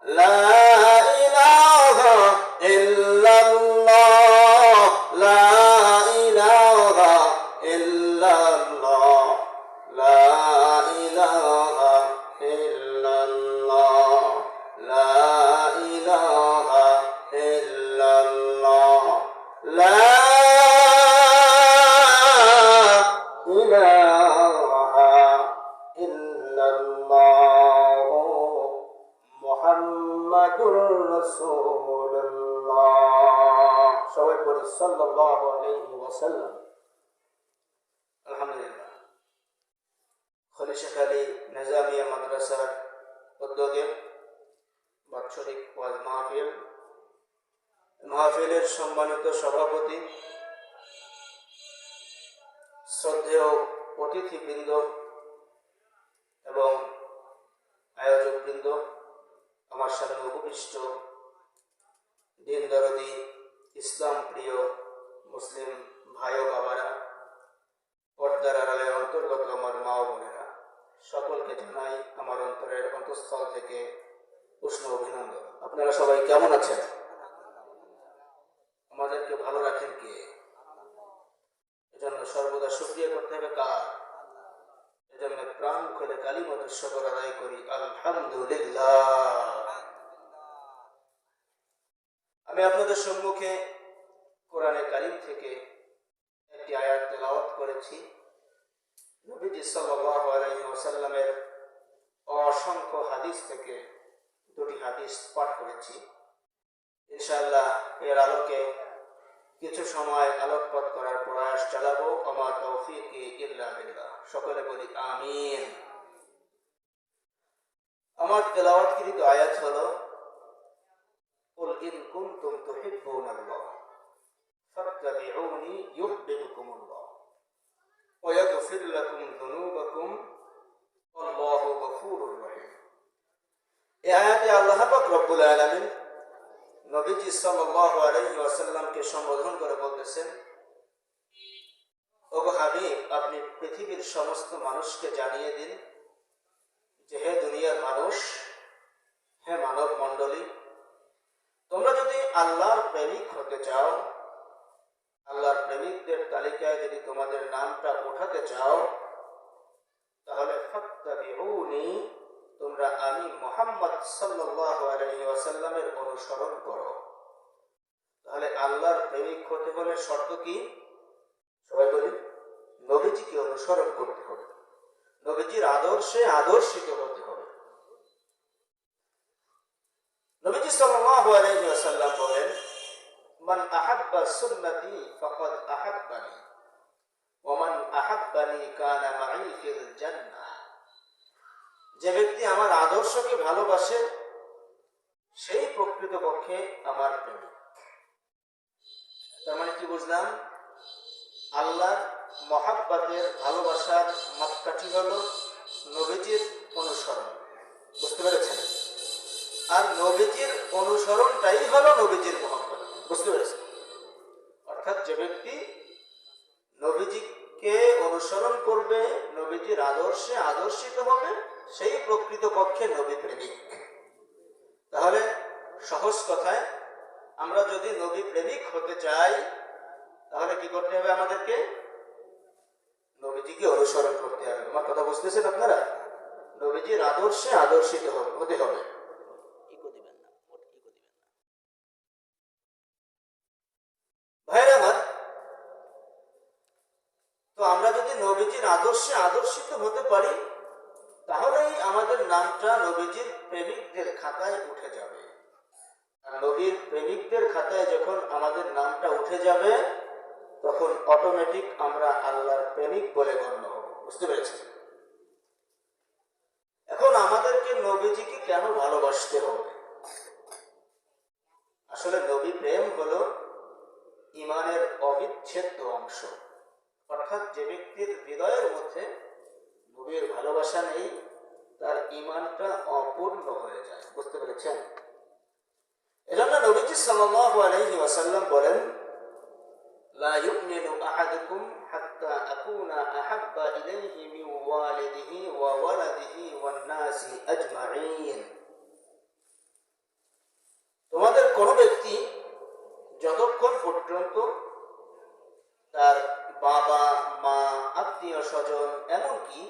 লা ইলাহা ইল্লাল্লাহ, লা ইলাহা ইল্লাল্লাহ, লা ইলাহা ইল্লাল্লাহ, লা ইলাহা ইল্লাল্লাহ, লা ইলাহা ইল্লাল্লাহ মুহাম্মাদুর রাসূলুল্লাহ। সবাই পড়ি সাল্লাল্লাহু আলাইহি ওয়াসাল্লাম। আলহামদুলিল্লাহ। খলিশা আলী নিজামিয়া মাদ্রাসার উদ্যোগে বাৎসরিক ওয়াজ মাহফিলের সম্মানিত সভাপতি, শ্রদ্ধেয় অতিথিবৃন্দ এবং আয়োজকবৃন্দ, আমার সামনে উপবিষ্ট দিন দরদি ইসলাম প্রিয় মুসলিম ভাই ও বাবারা, পর্দার আড়ালের অন্তর্গত আমার মা ও বোনেরা, সকলকে জানাই আমার অন্তরের অন্তঃস্থল থেকে উষ্ণ অভিনন্দন। আপনারা সবাই কেমন আছেন? আমাদেরকে ভালো রাখেন কে? এজন্য সর্বদা শুকরিয়া করতে হবে কার? এজন্য প্রাণ খুলে কালিমাতুর শুকর আদায় করি, আলহামদুলিল্লাহ। আমি আপনাদের সম্মুখে কোরআনে কারীম থেকে একটি আয়াত তেলাওয়াত করেছি। নবীজি সাল্লাল্লাহু আলাইহি ওয়াসাল্লামের অসংখ্য হাদিস থেকে দুটি হাদিস পাঠ করেছি। ইনশাআল্লাহ এর আলোকে কিছু সময় আলোকপাত করার প্রয়াস চালাবো। আমা তৌফিকি ইল্লা বিল্লাহ। সকলে বলি আমিন। আমার তেলাওয়াতকৃত আয়াত হলো, কুল ইন কুনতুম তুহিব্বুনাল্লাহ ফাত্তাবিউনি ইউহিব্বুকুমুল্লাহ ওয়া ইয়াগফির লাকুম যুনুবাকুম আল্লাহু গফুরুর রহিম। এই আয়াতে আল্লাহ পাক রব্বুল আলামিন নবীজি সাল্লাল্লাহু আলাইহি ওয়াসাল্লামকে সম্বোধন করে বলতেছেন, ওগো হাবিব, আপনি পৃথিবীর সমস্ত মানুষকে জানিয়ে দিন যে হে দুনিয়ার মানুষ, হে মানব মণ্ডলী, তোমরা যদি আল্লাহর প্রেমিক হতে চাও, আল্লাহর প্রেমিকদের তালিকায় যদি তোমাদের নামটা উঠাতে চাও, তাহলে ফাত্তাবিউনি, তোমরা আমি মুহাম্মদ সাল্লাল্লাহু আলাইহি ওয়াসাল্লামের অনুসরণ করো। তাহলে আল্লাহর প্রেমিক হতে হলে শর্ত কি? সবাই বলি, নবীজিকে অনুসরণ করতে হবে, নবীজির আদর্শে আদর্শিত হতে হবে। নবীজি সাল্লাল্লাহু আলাইহি ওয়াসাল্লাম বলেন, মান আহাব্বা সুন্নতি ফাকাদ আহাব্বানি ওয়া মান আহাব্বানি কানা মাই ফিল জান্নাহ। যে ব্যক্তি আমার আদর্শকে ভালোবাসে সেই প্রকৃতপক্ষে আমার প্রেমিক। তার মানে কি বুঝলাম? আল্লাহর মহাব্বতের ভালোবাসার মাপকাঠি হলো নবীজির অনুসরণ। বুঝতে পেরেছেন? আর নবীজির অনুসরণটাই হলো নবীজির মহাব্বত। বুঝতে পেরেছেন? অর্থাৎ যে ব্যক্তি নবীজিকে অনুসরণ করবে, নবীজির আদর্শে আদর্শিত হবে, সেই প্রকৃতপক্ষে নবী প্রেমিক। তাহলে সহজ কথায়, আমরা যদি নবী প্রেমিক হতে চাই, তাহলে কি করতে হবে? আমাদেরকে নবীজিকে অনুসরণ করতে হবে। আমার কথা বুঝতেছেন আপনারা? নবীজির আদর্শে আদর্শিত হতে হবে। ভাইরা আমার, তো আমরা যদি নবীজির আদর্শে আদর্শিত হতে পারি, তাহলেই আমাদের নামটা নবীজির প্রেমিকদের খাতায় উঠে যাবে। আর নবীর প্রেমিকদের খাতায় যখন আমাদের নামটা উঠে যাবে, তখন অটোমেটিক আমরা আল্লাহর প্রেমিক বলে গণ্য হব। বুঝতে পেরেছেন? এখন আমাদেরকে নবীজিকে কেন ভালোবাসতে হবে? আসলে নবী প্রেম হলো ঈমানের অবিচ্ছেদ্য অংশ। অর্থাৎ যে ব্যক্তির হৃদয়ের মধ্যে নবীর ভালোবাসা নেই, তার ঈমানটা অপূর্ণ হয়ে যায়। বুঝতে পেরেছেন? এজন্য নবীজি সাল্লাল্লাহু আলাইহি ওয়াসাল্লাম বলেন, লা ইউমিনু আহাদুকুম হাত্তা আকুনা আহাব্বা ইলাইহি মিন ওয়ালিদিহি ওয়া ওয়ালাদিহি ওয়ান নাসি আজমাইন। কি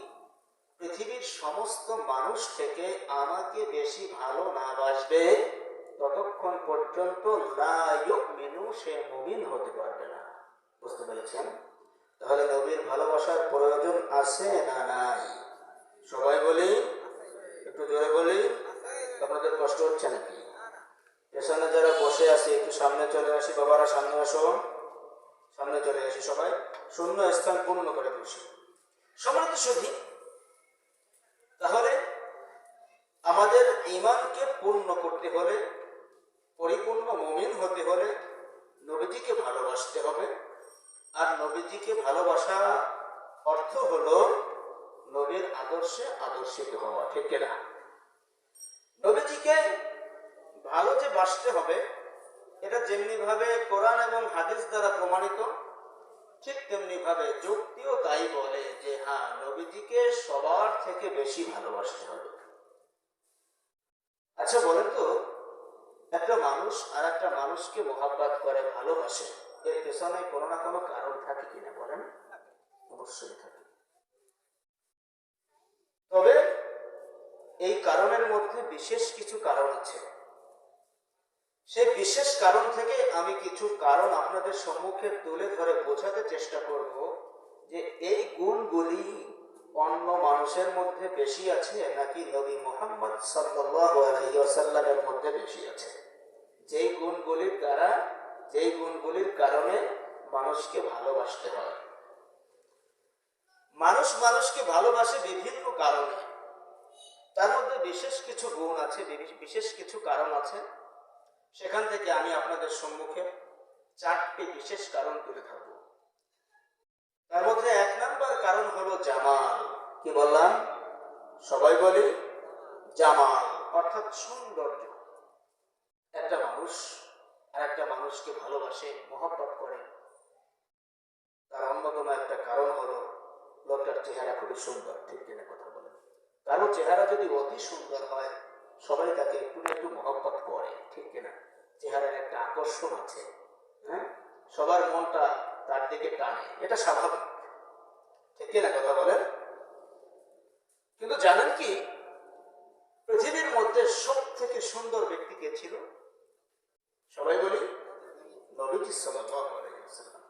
পৃথিবীর সমস্ত মানুষ থেকে আমাকে বেশি ভালো না বাসবে ততক্ষণ পর্যন্ত লা ইউমিনু, সে মুমিন হতে পারবে না। বুঝতে পেরেছেন? তাহলে নবীর ভালোবাসার প্রয়োজন আছে না নাই? সবাই বলি, একটু জোরে বলি। আপনাদের কষ্ট হচ্ছে নাকি? পেছনে যারা বসে আছে একটু সামনে চলে আসি, বাবারা সামনে আসো, সামনে চলে আসি, সবাই শূন্য স্থান পূর্ণ করে বসি। সম্মানিত সুধী, তাহলে আমাদের ঈমানকে পূর্ণ করতে হলে, পরিপূর্ণ মুমিন হতে হলে নবীজিকে ভালোবাসতে হবে। আর নবীজিকে ভালোবাসা অর্থ হলো নবীর আদর্শে আদর্শিত হওয়া, ঠিক কিনা? নবীজিকে ভালো যে বাসতে হবে, এটা যেমনি ভাবে কোরআন এবং হাদিস দ্বারা প্রমাণিত, ঠিক তেমনি ভাবে যুক্তিও তাই বলে যে হ্যাঁ, নবীজিকে সবার থেকে বেশি ভালোবাসতে হবে। আচ্ছা বলেন তো, একটা মানুষ আর একটা মানুষকে মোহাব্বত করে, ভালোবাসে, এর পেছনে কোনো না কোনো কারণ থাকে কিনা বলেন? অবশ্যই থাকে। তবে এই কারণের মধ্যে বিশেষ কিছু কারণ আছে। সেই বিশেষ কারণ থেকে আমি কিছু কারণ আপনাদের সম্মুখে তুলে ধরে বোঝাতে চেষ্টা করব যে এই গুণগুলি অন্য মানুষের মধ্যে বেশি আছে নাকি নবী মুহাম্মদ সাল্লাল্লাহু আলাইহি ওয়াসাল্লামের মধ্যে বেশি আছে। যেই গুণগুলির দ্বারা, যেই গুণগুলির কারণে মানুষকে ভালোবাসতে হয়। মানুষ মানুষকে ভালোবাসে বিভিন্ন কারণে, তার মধ্যে বিশেষ কিছু গুণ আছে, বিশেষ কিছু কারণ আছে। সেখান থেকে আমি আপনাদের সম্মুখে 4টি বিশেষ কারণ তুলে ধরব। তার মধ্যে 1 নম্বর কারণ হলো জামাল। কি বললাম? সবাই বলি জামাল, অর্থাৎ সৌন্দর্য। একটা মানুষ আর একটা মানুষকে ভালোবাসে, মহব্বত করে, তার অন্যতম একটা কারণ হলো লোকটার চেহারা খুবই সুন্দর, ঠিক কিনা কথা বলেন? কারো চেহারা যদি অতি সুন্দর হয়, সবাই তাকে একটু না একটু মহব্বত করে, ঠিক কিনা? চেহারার একটা আকর্ষণ আছে, হ্যাঁ, সবার মনটা তার দিকে টানে, এটা স্বাভাবিক, ঠিক কিনা কথা বলেন? কিন্তু জানেন কি, পৃথিবীর মধ্যে সব থেকে সুন্দর ব্যক্তি কে ছিল? সবাই বলি নবীজি সাল্লাল্লাহু আলাইহি ওয়াসাল্লাম।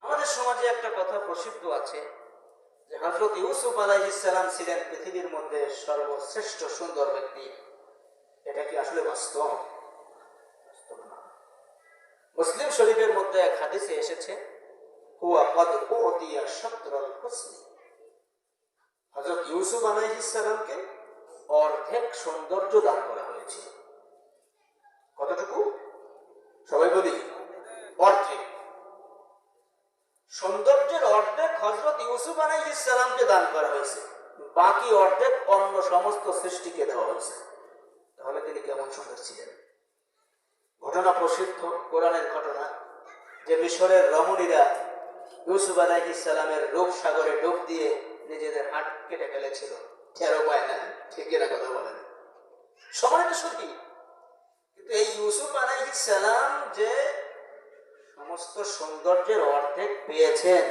আমাদের সমাজে একটা কথা প্রসিদ্ধ আছে যে হযরত ইউসুফ আলাইহিস সালাম ছিলেন পৃথিবীর মধ্যে সর্বশ্রেষ্ঠ সুন্দর ব্যক্তি। এটা কি আসলে বাস্তব? বাস্তব না। মুসলিম শরীফের মধ্যে এক হাদিসে এসেছে, হুয়া ক্বাদ উতিয়া শাতরাল হুসনি। হযরত ইউসুফ আলাইহিস সালামকে অর্ধেক সৌন্দর্য দান করা হয়েছে। কতটুকু? সবাই বলি অর্ধেক। সৌন্দর্যের অর্ধেক হযরত ইউসুফ আলাইহিস সালামকে দান করা হয়েছে, বাকি অর্ধেক অন্য সমস্ত সৃষ্টিকে দেওয়া হয়েছে। তাহলে তিনি কেমন সুন্দর ছিলেন? ঘটনা প্রসিদ্ধ, কোরআনের ঘটনা, যে মিশরের রমণীরা ইউসুফ আলাইহিস সালামের রূপ সাগরে ডুব দিয়ে নিজেদের হাত কেটে ফেলেছিল, টেরও পায় না, ঠিক না কথা বলেন? সবাই তো সত্যি। কিন্তু এই ইউসুফ আলাইহিস সালাম যে সমস্ত সৌন্দর্যের অর্ধেক পেয়েছেন,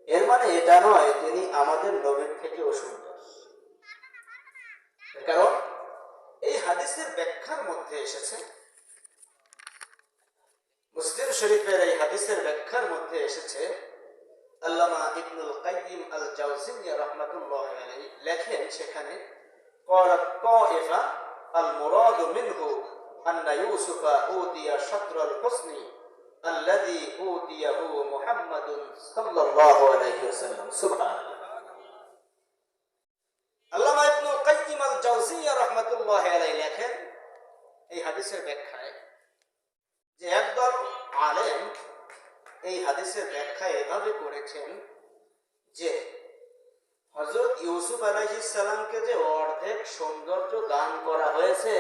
এর মানে এটা নয় তিনি আমাদের নবীর থেকেও সুন্দর। কারণ এই হাদিসের ব্যাখ্যার মধ্যে এসেছে, মুসলিম শরীফের এই হাদিসের ব্যাখ্যার মধ্যে এসেছে, আল্লামা ইবনুল কাইয়িম আল জাওজিয়্যিহ রাহমাতুল্লাহি আলাইহি লেখেন, সেখানে ক্বালাত তায়েফা আল মুরাদু মিনহু আন্না ইউসুফা উতিয়া শাতরাল হুসনি আল্লাযী উতিয়াহু মুহাম্মাদুন সাল্লাল্লাহু আলাইহি ওয়াসাল্লাম। সুবহানাল্লাহ। আল্লামা ইবনুল কাইয়িম আল জাওজিয়্যিহ রাহমাতুল্লাহি আলাইহি লেখেন এই হাদিসের ব্যাখ্যায় যে একদল আলেম এই হাদিসের ব্যাখ্যা এভাবে করেছেন যে হযরত ইউসুফ আলাইহিস সালামকে যে অর্ধেক সৌন্দর্য দান করা হয়েছে,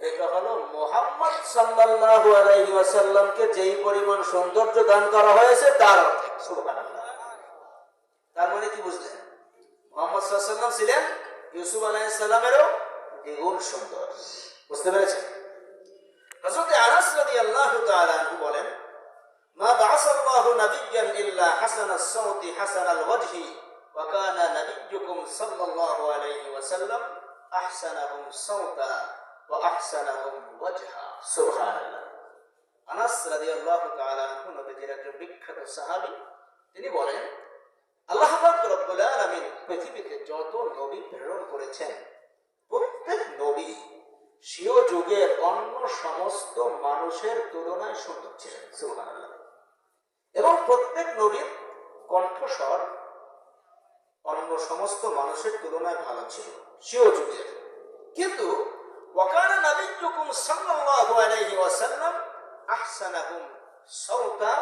এটা হলো মুহাম্মদ সাল্লাল্লাহু আলাইহি ওয়াসাল্লামকে যেই পরিমাণ সৌন্দর্য দান করা হয়েছে তার অর্ধেক। সুবহানাল্লাহ। তার মানে কি বুঝলেন? মুহাম্মদ সাল্লাল্লাহু আলাইহি ওয়াসাল্লাম ছিলেন ইউসুফ আলাইহিস সালামেরও দ্বিগুণ সুন্দর। বুঝতে পেরেছেন? হযরত আনাস রাদিয়াল্লাহু তাআলা আনহু বলেন, মা বা'সাল্লাহু নাবিয়্যান ইল্লা হাসানাস সাওতি হাসানাল ওয়াজহি ওয়াকানা নাবিয়্যুকুম সাল্লাল্লাহু আলাইহি ওয়াসাল্লাম আহসানাহুম সাওতা ওয়া আহসানাহুম ওয়াজহা। সুবহানাল্লাহ। আনাস রাদিয়াল্লাহু তাআলা আনহু নবীজির একজন বিখ্যাত সাহাবী, তিনি বলেন, আল্লাহ পাক রব্বুল আলামিন পৃথিবীতে যত নবী প্রেরণ করেছেন, প্রত্যেক নবী স্বীয় যুগের অন্য সমস্ত মানুষের তুলনায় সুন্দর ছিলেন। সুবহানাল্লাহ। এবং প্রত্যেক নবীর কণ্ঠস্বর অন্য সমস্ত মানুষের তুলনায় ভালো ছিল স্বীয় যুগের। কিন্তু ওয়াকানা নাবিয়্যুকুম সাল্লাল্লাহু আলাইহি ওয়াসাল্লাম আহসানাহুম সাওতা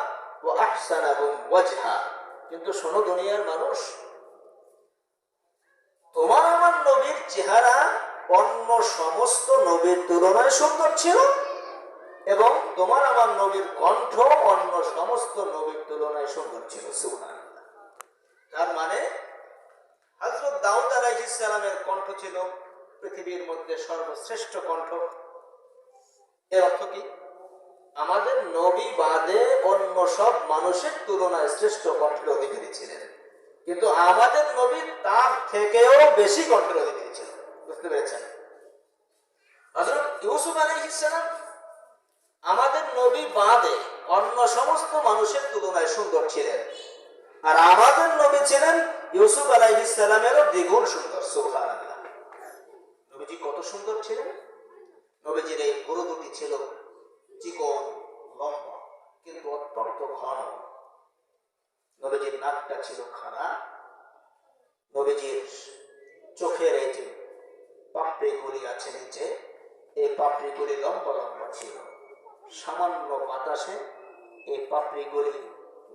ওয়া আহসানাহুম ওয়াজহা। কিন্তু শোনো দুনিয়ার মানুষ, তোমার আমার নবীর চেহারা অন্য সমস্ত নবীর তুলনায় সুন্দর ছিল এবং তোমার আমার নবীর কণ্ঠ অন্য সমস্ত নবীর তুলনায় সুন্দর ছিল। সুবহানাল্লাহ। তার মানে হযরত দাউদ আলাইহিস সালামের কণ্ঠ ছিল পৃথিবীর মধ্যে সর্বশ্রেষ্ঠ কণ্ঠ। এর অর্থ কি? আমাদের নবী বাদে অন্য সব মানুষের তুলনায় শ্রেষ্ঠ কণ্ঠের অধিকারী ছিলেন, কিন্তু আমাদের নবী তার থেকেও বেশি কণ্ঠের অধিকারী ছিলেন। বুঝতে পেরেছেন? হযরত ইউসুফ আলাইহিস সালাম আমাদের নবী বাদে অন্য সমস্ত মানুষের তুলনায় সুন্দর ছিলেন, আর আমাদের নবী ছিলেন ইউসুফ আলাইহিস সালামেরও দ্বিগুণ সুন্দর। সুবহানাল্লাহ। নবীজি কত সুন্দর ছিলেন! নবীজির এই ভুরু দুটি ছিল চিকন লম্বা কিন্তু অত্যন্ত ঘন। নবীজির নাকটা ছিল খাড়া। নবীজির চোখের এই যে পাপড়িগুলি আছে নিচে, এই পাপড়িগুলি লম্বা লম্বা ছিল। সামান্য বাতাসে এই পাপড়িগুলি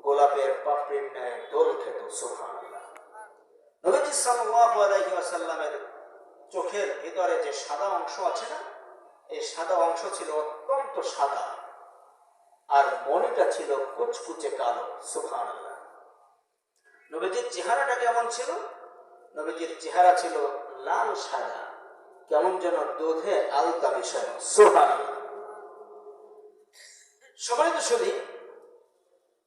গোলাপের পাপড়ির ন্যায় দোল খেত। সুবহানাল্লাহ। নবীজি সাল্লাল্লাহু আলাইহি ওয়াসাল্লামের চোখের ভিতরে যে সাদা অংশ আছে না, এই সাদা অংশ ছিল অত্যন্ত সাদা, আর মনিটা ছিল কুচকুচে কালো। সুবহানাল্লাহ। নবীজির চেহারাটা কেমন ছিল? নবীজির চেহারা ছিল লাল সাদা, কেমন যেন দুধে আলতা মিশানো। সুবহানাল্লাহ। সম্মানিত সুধী,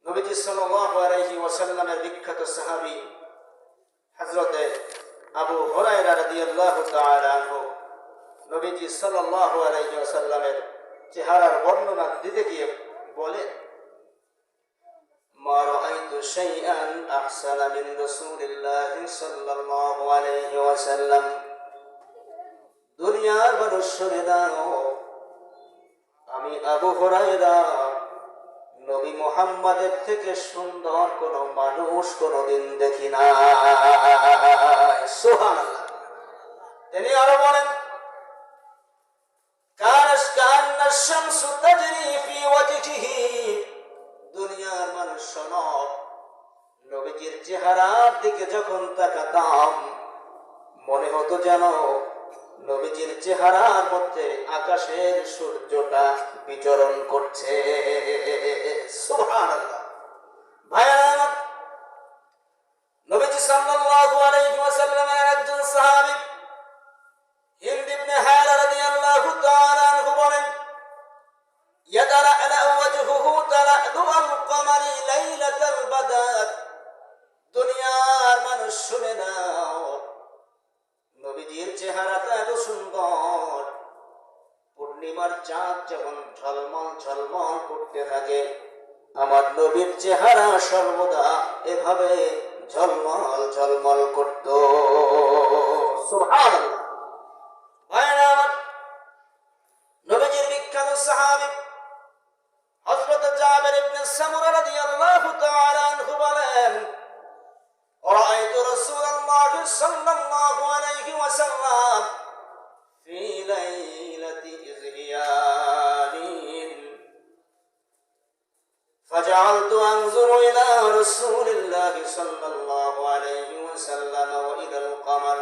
নবীজি সাল্লাল্লাহু আলাইহি ওয়াসাল্লামের বিখ্যাত সাহাবী হযরতে আবু হুরায়রা রাদিয়াল্লাহু তাআলা আনহু নবীজি সাল্লাল্লাহু আলাইহি ওয়াসাল্লামের চেহারার বর্ণনা দিতে গিয়ে বলেন, মা রাআইতু শাইআন আহসানা মিন রাসূলিল্লাহি সাল্লাল্লাহু আলাইহি ওয়াসাল্লাম। দুনিয়ার মানুষ শুনে নাও, আমি আবু হুরায়রা নবী মুহাম্মাদের থেকে সুন্দর কোন মানুষ কোনদিন দেখি না। সুবহানাল্লাহ। তিনি আরো বলেন, কান্না শামসু তাজরি ফি ওয়াজহিহি। দুনিয়ার মানুষ শোনো, নবীজির চেহারার দিকে যখন তাকাতাম মনে হতো যেন নবীজির চেহারার মধ্যে আকাশের সূর্যটা বিচরণ করছে। সুবহানাল্লাহ। ভাইরা, নবীজি সাল্লাল্লাহু আলাইহি ওয়াসাল্লামের একজন সাহাবী হিন্দ ইবনে হারা রাদিয়াল্লাহু তাআলা আনহু বলেন, ইয়াতালাআলা ওয়াজহুহু তালাআলুল কমারি লাইলাতাল বাদার। দুনিয়ার মানুষ শুনে নাও, নবীজির চেহারাটা এত সুন্দর, পূর্ণিমার চাঁদ যেমন ঝলমল ঝলমল করতে থাকে, আমার নবীর চেহারা সর্বদা এভাবে ঝলমল ঝলমল করত। সুবহানাল্লাহ। ভাইরা আমার, নবীজির বিখ্যাত সাহাবী হযরত জাবের ইবনে সামুরা রাদিয়াল্লাহু তাআলা আনহু বলেন, রাআইতু রাসূলুল্লাহি সাল্লাল্লাহু আলাইহি ওয়াসাল্লাম ফি লাইলাতি ইযহিয়ানিন ফাজআলতু আনজুরু ইলা রাসূলিল্লাহি সাল্লাল্লাহু আলাইহি ওয়াসাল্লাম ওয়া ইলাল কমার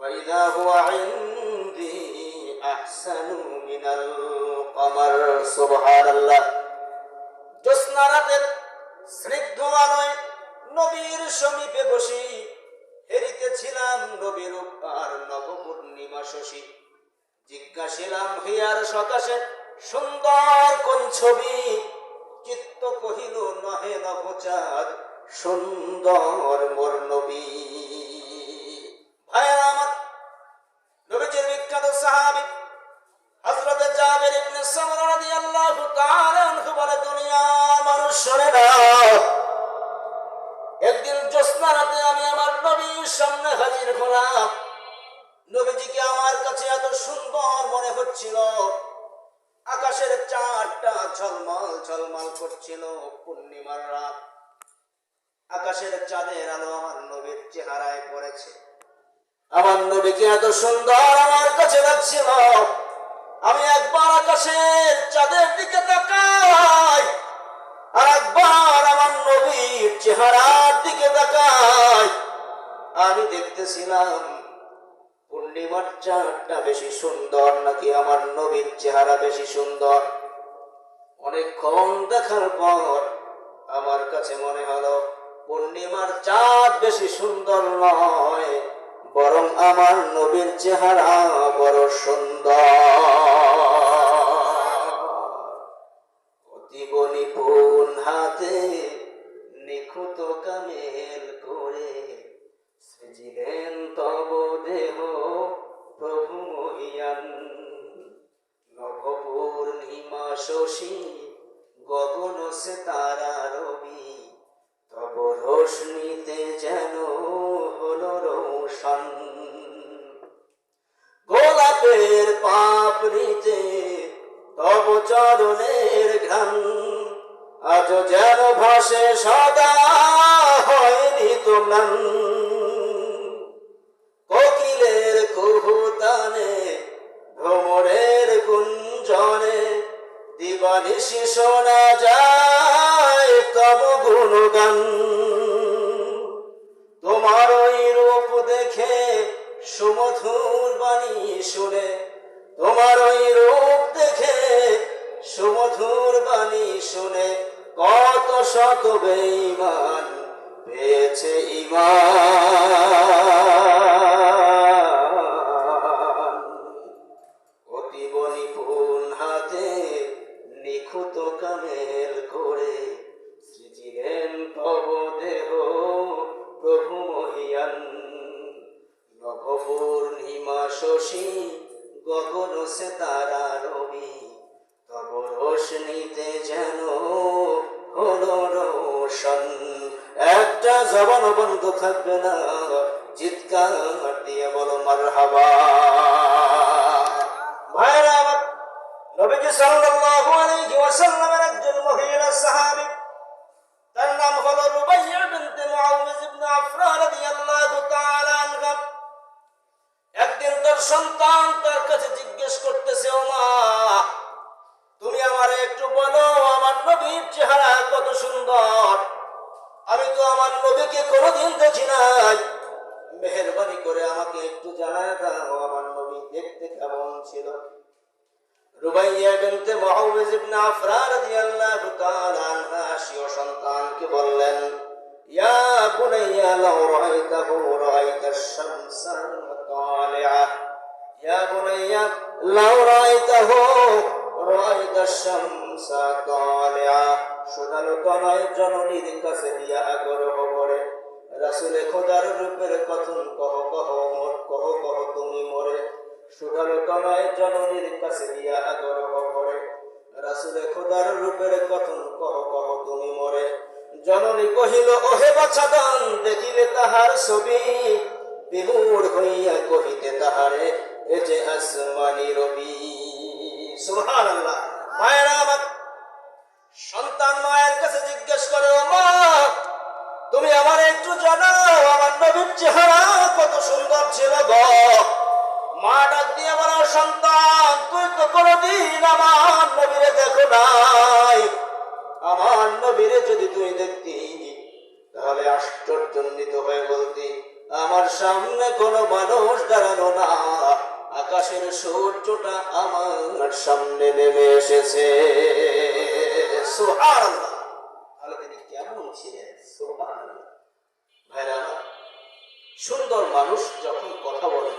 ফাইযা হুয়া ইনদি আহসানু মিনাল কমার। সুবহানাল্লাহ। জ্যোৎস্না রাতের স্নিগ্ধ আলোয় নবীর সমীপে বসি হেরিতেছিলাম নবীর উপর নবপূর্ণিমা শশী। জিজ্ঞাসিলাম হিয়ার সকাশে সুন্দর কোন ছবি, চিত্ত কহিল নহে নভচাঁদ সুন্দর মোর নবী। ভাইরা আমার, নবীজির বিখ্যাত সাহাবী হযরত জাবির ইবনে সামরা রাদিয়াল্লাহু তাআলা আনহু বলে, দুনিয়ার মানুষ শুনে নাও, একদিন জ্যোৎস্না রাতে আমি আমার নবীর সামনে হাজির হলাম। নবীজিকে আমার কাছে এত সুন্দর মনে হচ্ছিল, আকাশের চাঁদটা ঝলমল ঝলমল করছিল। পূর্ণিমার রাত, আকাশের চাঁদের আলো আমার নবীর চেহারায় পড়েছে। আমার নবীকে এত সুন্দর আমার কাছে লাগছিল, আমি একবার আকাশের চাঁদের দিকে তাকাই, আর একবার আমার নবীর চেহারার দিকে তাকাই। আমি দেখতেছিলাম পূর্ণিমার চাঁদটা বেশি সুন্দর নাকি আমার নবীর চেহারা বেশি সুন্দর। অনেকক্ষণ দেখার পর আমার কাছে মনে হলো পূর্ণিমার চাঁদ বেশি সুন্দর নয়, বরং আমার নবীর চেহারা বড় সুন্দর। অতীব নিপুণ হাতে নিখুঁত কামেল করে সৃজিলেন তব দেহ প্রভু মহিয়ান। নভপূর্ণিমা শশী গগন সে তারা রবি, তব রোশনীতে যেন হলো রোশন। গোলাপের পাপড়িতে তব চরণের ঘ্রাণ, আজ যেন ভাসে সদা হয়নি তো ম্লান। কোকিলের কুহুতানে ভ্রমরের গুঞ্জনে দিবানিশি শোনা যায় তব গুণগান। তোমার ওই রূপ দেখে সুমধুর বাণী শুনে, তোমার ওই রূপ দেখে সুমধুর বাণী শুনে কত শত বেঈমান পেয়েছে ঈমান। অতীব নিপুণ হাতে নিখুঁত কামেল করে সৃজিলেন তব দেহ প্রভু মহিয়ান। নভপূর্ণিমা শশী গগন সে তারা রবি, তব রোশনীতে যেন হলো রোশন। একটা জবান বন্ধ থাকবে না, চিৎকার দিয়ে বলো মারহাবা। ভাইরা আমার, নবীজি সাল্লাল্লাহু আলাইহি ওয়াসাল্লামের একজন মহিলা সাহাবী, তার নাম হলো রুবাইয়া বিনতে মুআউযিব ইবনে আফরা রাদিয়াল্লাহু তাআলা আনহা। একদিন তার সন্তান তার কাছে জিজ্ঞেস করতেছে, ও মা, তুমি আমারে একটু বলো আমার নবীর চেহারা কত সুন্দর, আমি তো আমার নবীকে কোনোদিন দেখি নাই, মেহেরবানি করে আমাকে একটু জানায় দাও আমার নবী দেখতে কেমন ছিল। রুবাইয়া বিনতে মুআউযিব ইবনে আফরা রাদিয়াল্লাহু তাআলা আনহা স্বীয় সন্তানকে বললেন, ইয়া বুনাইয়া লাউ রাআইতাহু রাআইতাশ শামসা তালিআ, ইয়া বুনাইয়া লাউ রাআইতাহু রাআইতাশ শামসা তালিআ। সুধালো তনয় জননীর কাছে দিয়া আগ্রহ ভরে রাসূলে খোদার রূপের কথন কহ কহ মোর কহ কহ তুমি মোরে। সুধালো তনয় জননীর কাছে দিয়া আগ্রহ ভরে রাসূলে খোদার রূপের কথন কহ কহ তুমি মোরে। জননী কহিল, ওহে বাছাদান, দেখিলে তাহার ছবি বিমূঢ় হইয়া কহিতে তাহারে এ যে আসমানি রবি। সুবহানাল্লাহ। মায়েরা আমার, সন্তান মায়ের কাছে জিজ্ঞেস করে, ও মা, তুমি আমার একটু জানাও আমার নবীর চেহারা কত সুন্দর ছিল গো। মা ডাক দিয়ে বলো, সন্তান, তুই তো কোনোদিন আমার নবীরে দেখো নাই। আমার নবীরে যদি তুই দেখতি তাহলে আশ্চর্যান্বিত হয়ে বলতি, আমার সামনে কোনো মানুষ দাঁড়ানো না, আকাশের সূর্যটা আমার সামনে নেমে এসেছে। সুবহানাল্লাহ। তাহলে তিনি কেমন ছিলেন? সুবহানাল্লাহ। ভাইরা, সুন্দর মানুষ যখন কথা বলে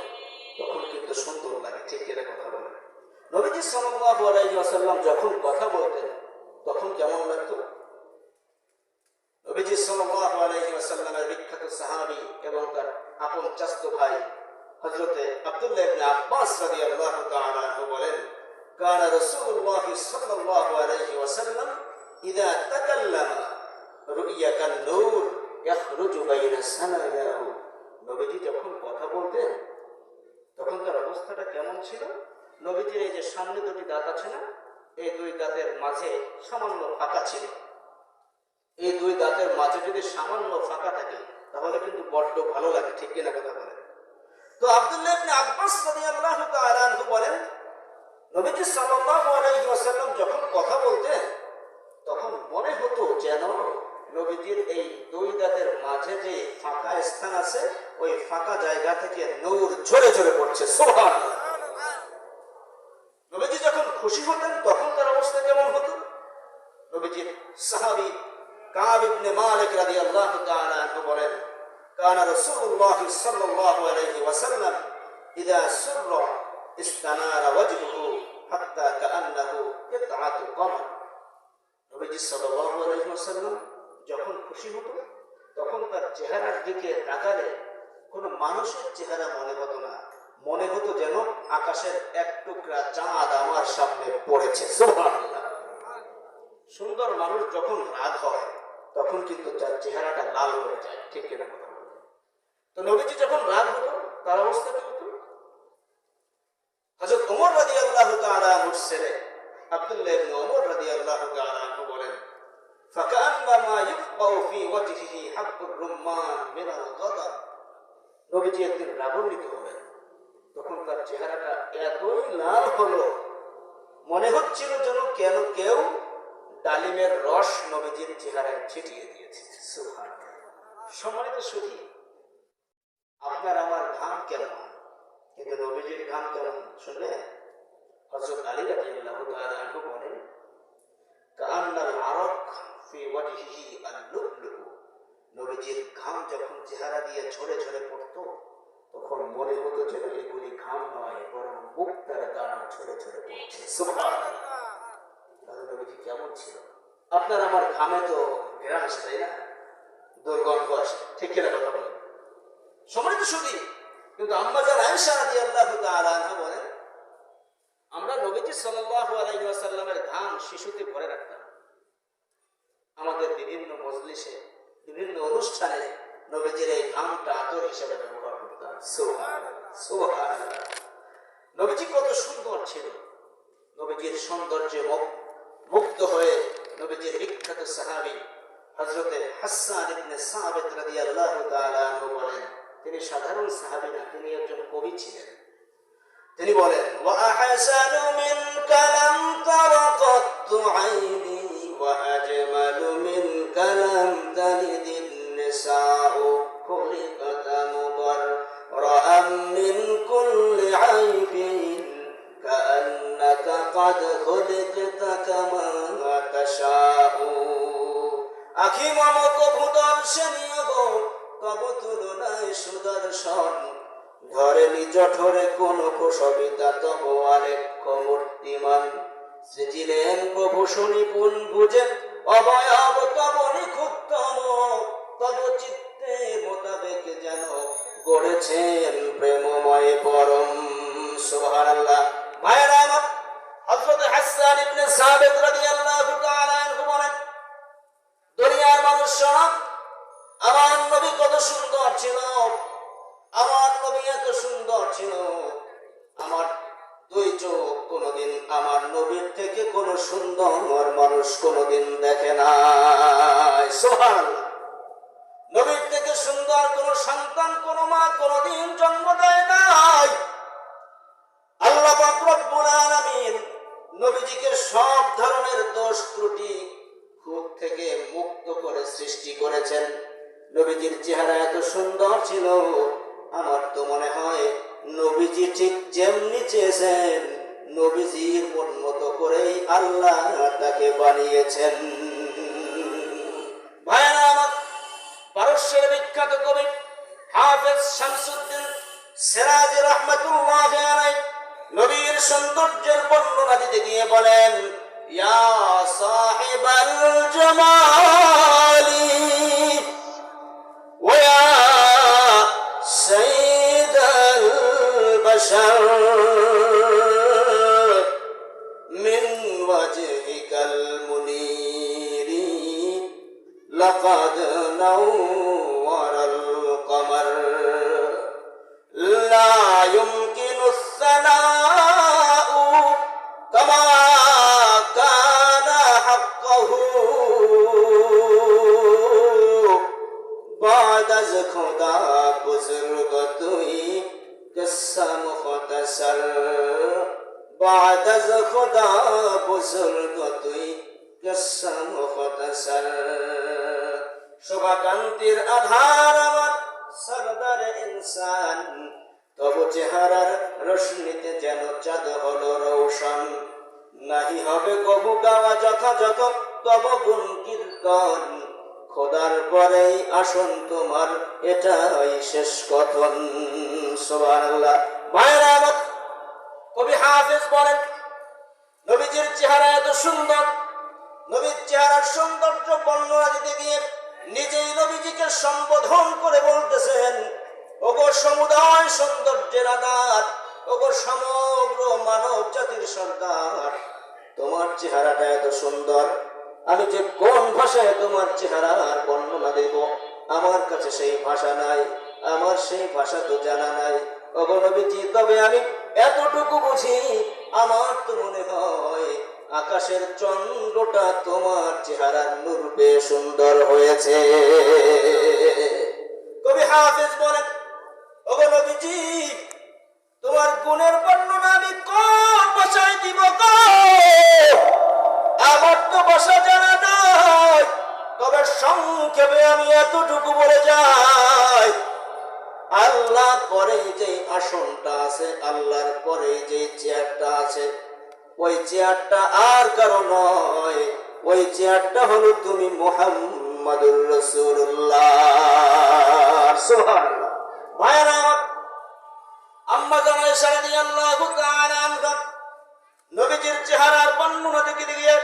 তখন কিন্তু সুন্দর লাগে, ঠিক এটা কথা বলে। নবীজি সাল্লাল্লাহু আলাইহি ওয়াসাল্লাম যখন কথা বলতেন তখন কেমন লাগতো? নবী নবীজি সাল্লাল্লাহু আলাইহি ওয়াসাল্লামের বিখ্যাত সাহাবী এবং তার আপন চাচাতো ভাই হযরতে আব্দুল্লাহ ইবনে আব্বাস রাদিয়াল্লাহু তাআলা আনহু বলেন, কানা রাসূলুল্লাহ সাল্লাল্লাহু আলাইহি ওয়াসাল্লাম ইযা তাকাল্লামা রুইয়া কান-নূর ইয়াখরুজু বাইনা সানায়াহু। নবীজি যখন কথা বলতেন তখন তার অবস্থাটা কেমন ছিল? নবীজির এই যে সামনে দুটি দাঁত আছে না, এই দুই দাঁতের মাঝে সামান্য ফাঁকা ছিল। এই দুই দাঁতের মাঝে যদি সামান্য ফাঁকা থাকে তাহলে কিন্তু বড্ড ভালো লাগে, ঠিক কিনা কথা বলেন? তো আব্দুল্লাহ ইবনে আব্বাস রাদিয়াল্লাহু তাআলা আনহু বলেন, নবীজি সাল্লাল্লাহু আলাইহি ওয়াসাল্লাম যখন কথা বলতেন তখন মনে হতো যেন নবীজির এই দুই দাঁতের মাঝে যে ফাঁকা স্থান আছে ওই ফাঁকা জায়গা থেকে নূর ঝরে ঝরে পড়ছে। সুবহানাল্লাহ। নবীজি যখন খুশি হতেন তখন তার অবস্থা কেমন হতো? নবীজির সাহাবী কাব ইবনে মালিক রাদিয়াল্লাহু তাআলা আনহু বলেন, কানা রাসূলুল্লাহ সাল্লাল্লাহু আলাইহি ওয়াসাল্লাম ইযা সুররা ইস্তানারা ওয়াজহুহু হাত্তা কাআন্নাহু কিতআতু কমর। নবীজি সাল্লাল্লাহু আলাইহি ওয়াসাল্লাম যখন খুশি হতো তখন তার চেহারার দিকে তাকালে কোনো মানুষের চেহারা মনে হতো না, মনে হতো যেন আকাশের এক টুকরা চাঁদ আমার সামনে পড়েছে। সুবহানাল্লাহ। সুন্দর মানুষ যখন রাগ হয় তখন কিন্তু তার চেহারাটা লাল হয়ে যায়, ঠিক কিনা কথা বলুন? তো নবীজি যখন রাগ হতো তার অবস্থা কি হতো? হযরত ওমর রাদিয়াল্লাহু তাআলা আনহুর ছেলে আব্দুল্লাহ ইবনে ওমর রাদিয়াল্লাহু তাআলা আনহু বলেন, ফাকান্নামা ইফকাউ ফি ওয়াজহিহি হাব্বুর রুম্মান মিনাল গাদাব। নবীজি একদিন রাগান্বিত হলেন, তখন তার চেহারাটা এতই লাল হলো মনে হচ্ছিল যেন কেউ ডালিমের রস নবীজির চেহারায় ছিটিয়ে দিয়েছে। সুবহানাল্লাহ। সম্মানিত সুধী, আপনার আমার ঘাম কেমন, কিন্তু নবীজির ঘাম কেমন শুনলে হযরত আলী রাদিয়াল্লাহু তাআলা আনহু বলেন, কাআন্নাল আরাক ফি ওয়াজহিহি আল-লু'লু। নবীজির ঘাম যখন চেহারা দিয়ে ঝরে ঝরে পড়তো তখন মনে হতো যে এগুলি ঘাম নয় বরং মুক্তার দানা ঝরে ঝরে পড়ছে। সুবহানাল্লাহ। তাহলে নবীজি কেমন ছিল? আপনার আমার ঘামে তো ঘ্রাণ আসে, তাই না? দুর্গন্ধ আসে, ঠিক কিনা কথা বলেন? সম্মানিত সুধী, কিন্তু আম্মা জান আয়েশা রাদিয়াল্লাহু তাআলা আনহা বলেন, আমরা নবীজি সাল্লাল্লাহু আলাইহি ওয়াসাল্লামের ঘাম শিশুতে ভরে রাখতাম। আমাদের বিভিন্ন মজলিসে বিভিন্ন অনুষ্ঠানে নবীজির এই ঘামটা আতর হিসেবে ব্যবহার করতাম। সুবহানাল্লাহ, সুবহানাল্লাহ। নবীজি কত সুন্দর ছিল। নবীজির সৌন্দর্যে মুগ্ধ হয়ে নবীজির বিখ্যাত সাহাবী হযরতে হাসসান ইবনে সাবিত রাদিয়াল্লাহু তাআলা আনহু বলেন, তিনি সাধারণ সাহাবী না, তিনি একজন কবি ছিলেন। তিনি বলেন, ওয়া আহসানু মিনকা লাম তারাকাতু আইনি ওয়া আজমালু মিনকা লাম তালিদিন নিসাউ খুলিকাতা মুবাররাআম মিন কুল্লি আইবিন কাআন্নাকা ক্বাদ খুলিকতা কামা তাশাউ। আখি মমক ভূদর্শনীয় গো তব তুলনায় সুদর্শন, ধরেনি জঠরে কোন প্রসবিতা তব আলেখ্য মূর্তিমান। সৃজিলেন প্রভু সুনিপুণ বুঝে অবয়ব তব নিখুঁততম, তব চিত্তে মোতাবেক যেন গড়েছেন প্রেমময় পরম। সুবহানাল্লাহ। ভাইরা আমার, হযরত হাসসান ইবনে সাবিত রাদিয়াল্লাহু তাআলা আনহু বলেন, দুনিয়ার মানুষরা আমার নবী কত সুন্দর ছিল, আমার নবী এত সুন্দর ছিল, আমার দুই চোখ কোনদিন আমার নবীর থেকে কোন সুন্দর মানুষ কোনদিন দেখে নাই। সুবহানাল্লাহ। নবীর থেকে সুন্দর কোন সন্তান কোন মা কোনদিন জন্ম দেয় নাই। আল্লাহ পাক রব্বুল আলামিন নবীজিকে সব ধরনের দোষ ত্রুটি খুঁত থেকে মুক্ত করে সৃষ্টি করেছেন। নবীজির চেহারা এত সুন্দর ছিল, আমার তো মনে হয় নবীজি ঠিক যেমনি চেয়েছেন নবীজির মন মতো করেই আল্লাহ তাকে বানিয়েছেন। ভাইরা আমার, পারস্যের বিখ্যাত কবি হাফেজ শামসুদ্দিন সিরাজি রাহমাতুল্লাহি আলাইহি নবীর সৌন্দর্যের বর্ণনা দিতে গিয়ে বলেন, ইয়া সাহিবাল জামালি يشاء من وجهك المنير لقد نور القمر لا يمكن الثناء كما كان حقه بعد از خدا بزرگ توئی قصہ مختصر بعد از خدا بزرگ توئی قصہ مختصر শুভাকান্তির আধার আমার সরদার ইনসান তব চেহারার রশ্মিতে যেন চাঁদ হলো রৌশন নাহি হবে কবু গাওয়া যথাযথ তব গুণ কীর্তন খোদার পরেই আসন তোমার এটাই শেষ কথন সুবহানাল্লাহ। মায়েরা আমার কবি হাফেজ বলেন নবীজির চেহারা এত সুন্দর, নবীর চেহারার সৌন্দর্য বর্ণনা দিতে গিয়ে নিজেই নবীজিকে সম্বোধন করে বলতেছেন, ওগো সমুদায় সৌন্দর্যের আধার, ওগো সমগ্র মানব জাতির সরদার, তোমার চেহারাটা এত সুন্দর, আমি যে কোন ভাষায় তোমার চেহারার বর্ণনা দেব, আমার কাছে সেই ভাষা নাই, আমার সেই ভাষা তো জানা নাই। ওগো নবীজি, তবে আমি এতটুকু বুঝি, আমার তো মনে হয় আকাশের চন্দ্রটা তোমার চেহারার নূর পেয়ে সুন্দর হয়েছে। কবি হাফেজ বলেন, ওগো নবীজি, তোমার গুণের বর্ণনা আমি কোন ভাষায় দিব গো? আমার তো ভাষা জানা নাই, তবে সংক্ষেপে আমি এতটুকু বলে যাই, আল্লাহর পরে যে আসনটা আছে, আল্লাহর পরে যে চেয়ারটা আছে, ওই চেয়ারটা আর কারো নয়, ওই চেয়ারটা হলো তুমি মুহাম্মাদুর রাসূলুল্লাহ। সুবহানাল্লাহ। ভাইরা আম্মা জানা আয়েশা রাদিয়াল্লাহু তাআলা আনহা নবীজির চেহারার বর্ণনা দিতে গিয়ে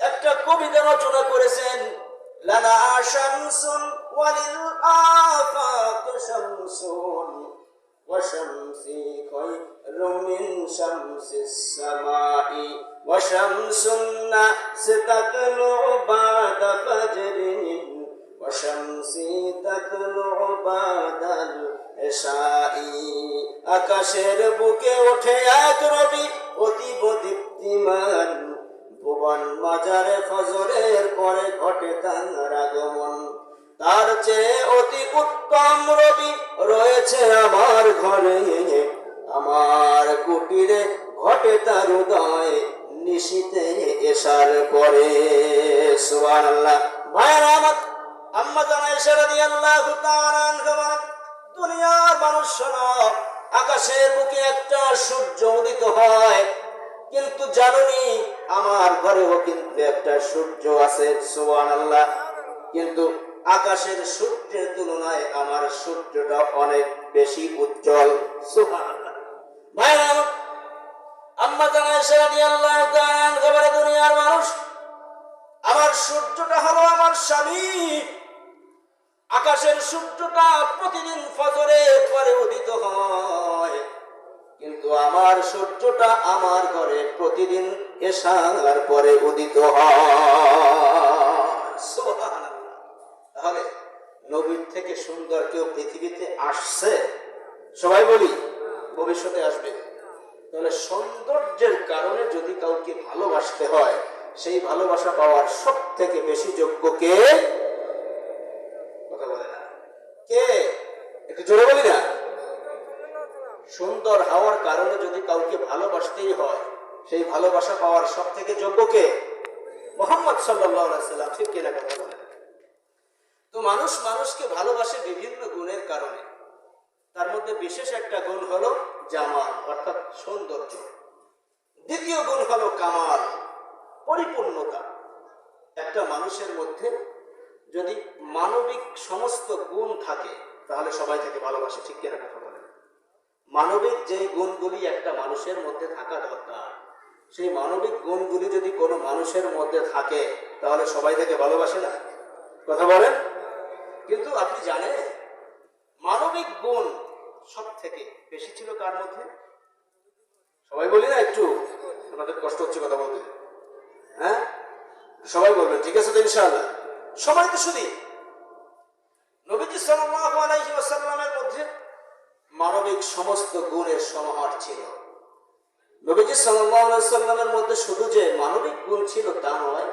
একটা কবিতা রচনা করেছেন, লানা শামসুন ওয়ালিল আফাক শামসুন ওয়া শামসি খায়রুম মিন শামসিস সামাই ওয়া শামসুন নাস তাতলু বাদা ফাজরিন ওয়া শামসি তাতলু বাদাল ইশাই। আকাশের বুকে ওঠে এক রবি অতীব দীপ্তিমান, ভুবন মাজারে ফজরের পরে ঘটে তার আগমন, তার চেয়ে অতি উত্তম রবি রয়েছে আমার ঘরে, আমার কুটিরে ঘটে তার উদয় নিশীতে এশার পরে। সুবহানাল্লাহ। ভাইরা আমার আম্মা জানা আয়েশা রাদিয়াল্লাহু তাআলা আনহা, দুনিয়ার মানুষ শোনো, আকাশের বুকে একটা সূর্য উদিত হয়, কিন্তু জানুনি আমার ঘরেও কিন্তু একটা সূর্য আছে। সুবহানাল্লাহ। কিন্তু আকাশের সূর্যের তুলনায় আমার সূর্যটা অনেক বেশি উজ্জ্বল। সুবহানাল্লাহ। ভাইরা আম্মা জানা আয়েশা রাদিয়াল্লাহু তাআলা আনহা, দুনিয়ার মানুষ, আমার সূর্যটা হলো আমার স্বামী। আকাশের সূর্যটা প্রতিদিন ফজরের পরে উদিত হয়, কিন্তু আমার সূর্যটা আমার ঘরে প্রতিদিন এশার পরে উদিত হয়। সুবহানাল্লাহ। তাহলে নবীর থেকে সুন্দর কেউ পৃথিবীতে আসছে? সবাই বলি ভবিষ্যতে আসবে। তাহলে সৌন্দর্যের কারণে যদি কাউকে ভালোবাসতে হয়, সেই ভালোবাসা পাওয়ার সব থেকে বেশি যোগ্য কে? কথা বলে না কে? একটু জোরে বলি না। সুন্দর হওয়ার কারণে যদি কাউকে ভালোবাসতেই হয়, সেই ভালোবাসা পাওয়ার সব থেকে যোগ্য কে? মুহাম্মদ সাল্লাল্লাহু আলাইহি সাল্লাম। ঠিক কিনা কথা বলেন? তো মানুষ মানুষকে ভালোবাসে বিভিন্ন গুণের কারণে, তার মধ্যে বিশেষ একটা গুণ হলো জামাল, অর্থাৎ সৌন্দর্য। দ্বিতীয় গুণ হলো কামাল, পরিপূর্ণতা। একটা মানুষের মধ্যে যদি মানবিক সমস্ত গুণ থাকে, তাহলে সবাই তাকে ভালোবাসে। ঠিক কিনা কথা বলেন? মানবিক যে গুণগুলি একটা মানুষের মধ্যে থাকা দরকার, সেই মানবিক গুণগুলি যদি কোনো মানুষের মধ্যে থাকে, তাহলে সবাই তাকে ভালোবাসে না? কথা বলেন? কিন্তু আপনি জানেন, মানবিক গুণ সব থেকে বেশি ছিল কার মধ্যে? সবাই বলি না, একটু আমাদের কষ্ট হচ্ছে কথা বলতে, হ্যাঁ সবাই বলবেন, ঠিক আছে তো ইনশাআল্লাহ? সবাই তো শুধু নবীজি সাল্লাল্লাহু আলাইহি ওয়াসাল্লামের মধ্যে মানবিক সমস্ত গুণের সমাহার ছিল। নবীজি সাল্লাল্লাহু আলাইহি ওয়াসাল্লামের মধ্যে শুধু যে মানবিক গুণ ছিল তা নয়,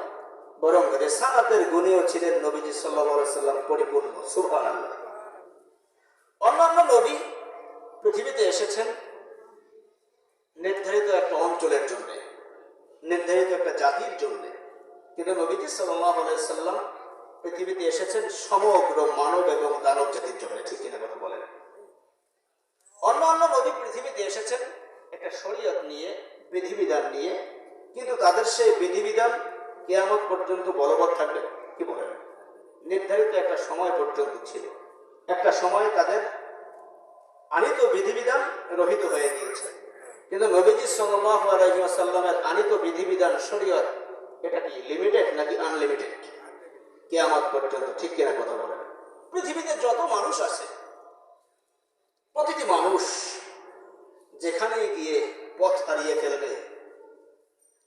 বরং রিসালাতের গুণেও ছিলেন নবীজি সাল্লাল্লাহু আলাইহি ওয়াসাল্লাম পরিপূর্ণ। সুবহানাল্লাহ। অন্যান্য নবী পৃথিবীতে এসেছেন নির্ধারিত একটা অঞ্চলের জন্য, নির্ধারিত একটা জাতির জন্য, কিন্তু নবীজি সাল্লাল্লাহু আলাইহি ওয়াসাল্লাম পৃথিবীতে এসেছেন সমগ্র মানব এবং দানব জাতির জন্য। ঠিক কিনা কথা বলেন? অন্যান্য নবী পৃথিবীতে এসেছেন একটা শরীয়ত নিয়ে, বিধিবিধান নিয়ে, কিন্তু তাদের সেই বিধিবিধান কিয়ামত পর্যন্ত বলবৎ থাকবে। কি বলেন? নির্ধারিত একটা সময় পর্যন্ত ছিল, একটা সময় তাদের আনিত বিধিবিধান রহিত হয়ে গিয়েছে। কিন্তু নবীজি সাল্লাল্লাহু আলাইহি ওয়াসাল্লামের আনিত বিধিবিধান শরীয়ত এটা কি লিমিটেড নাকি আনলিমিটেড? কিয়ামত পর্যন্ত। ঠিক কিনা কথা বলেন? পৃথিবীতে যত মানুষ আছে, প্রতিটি মানুষ যেখানে গিয়ে পথ হারিয়ে ফেলবে,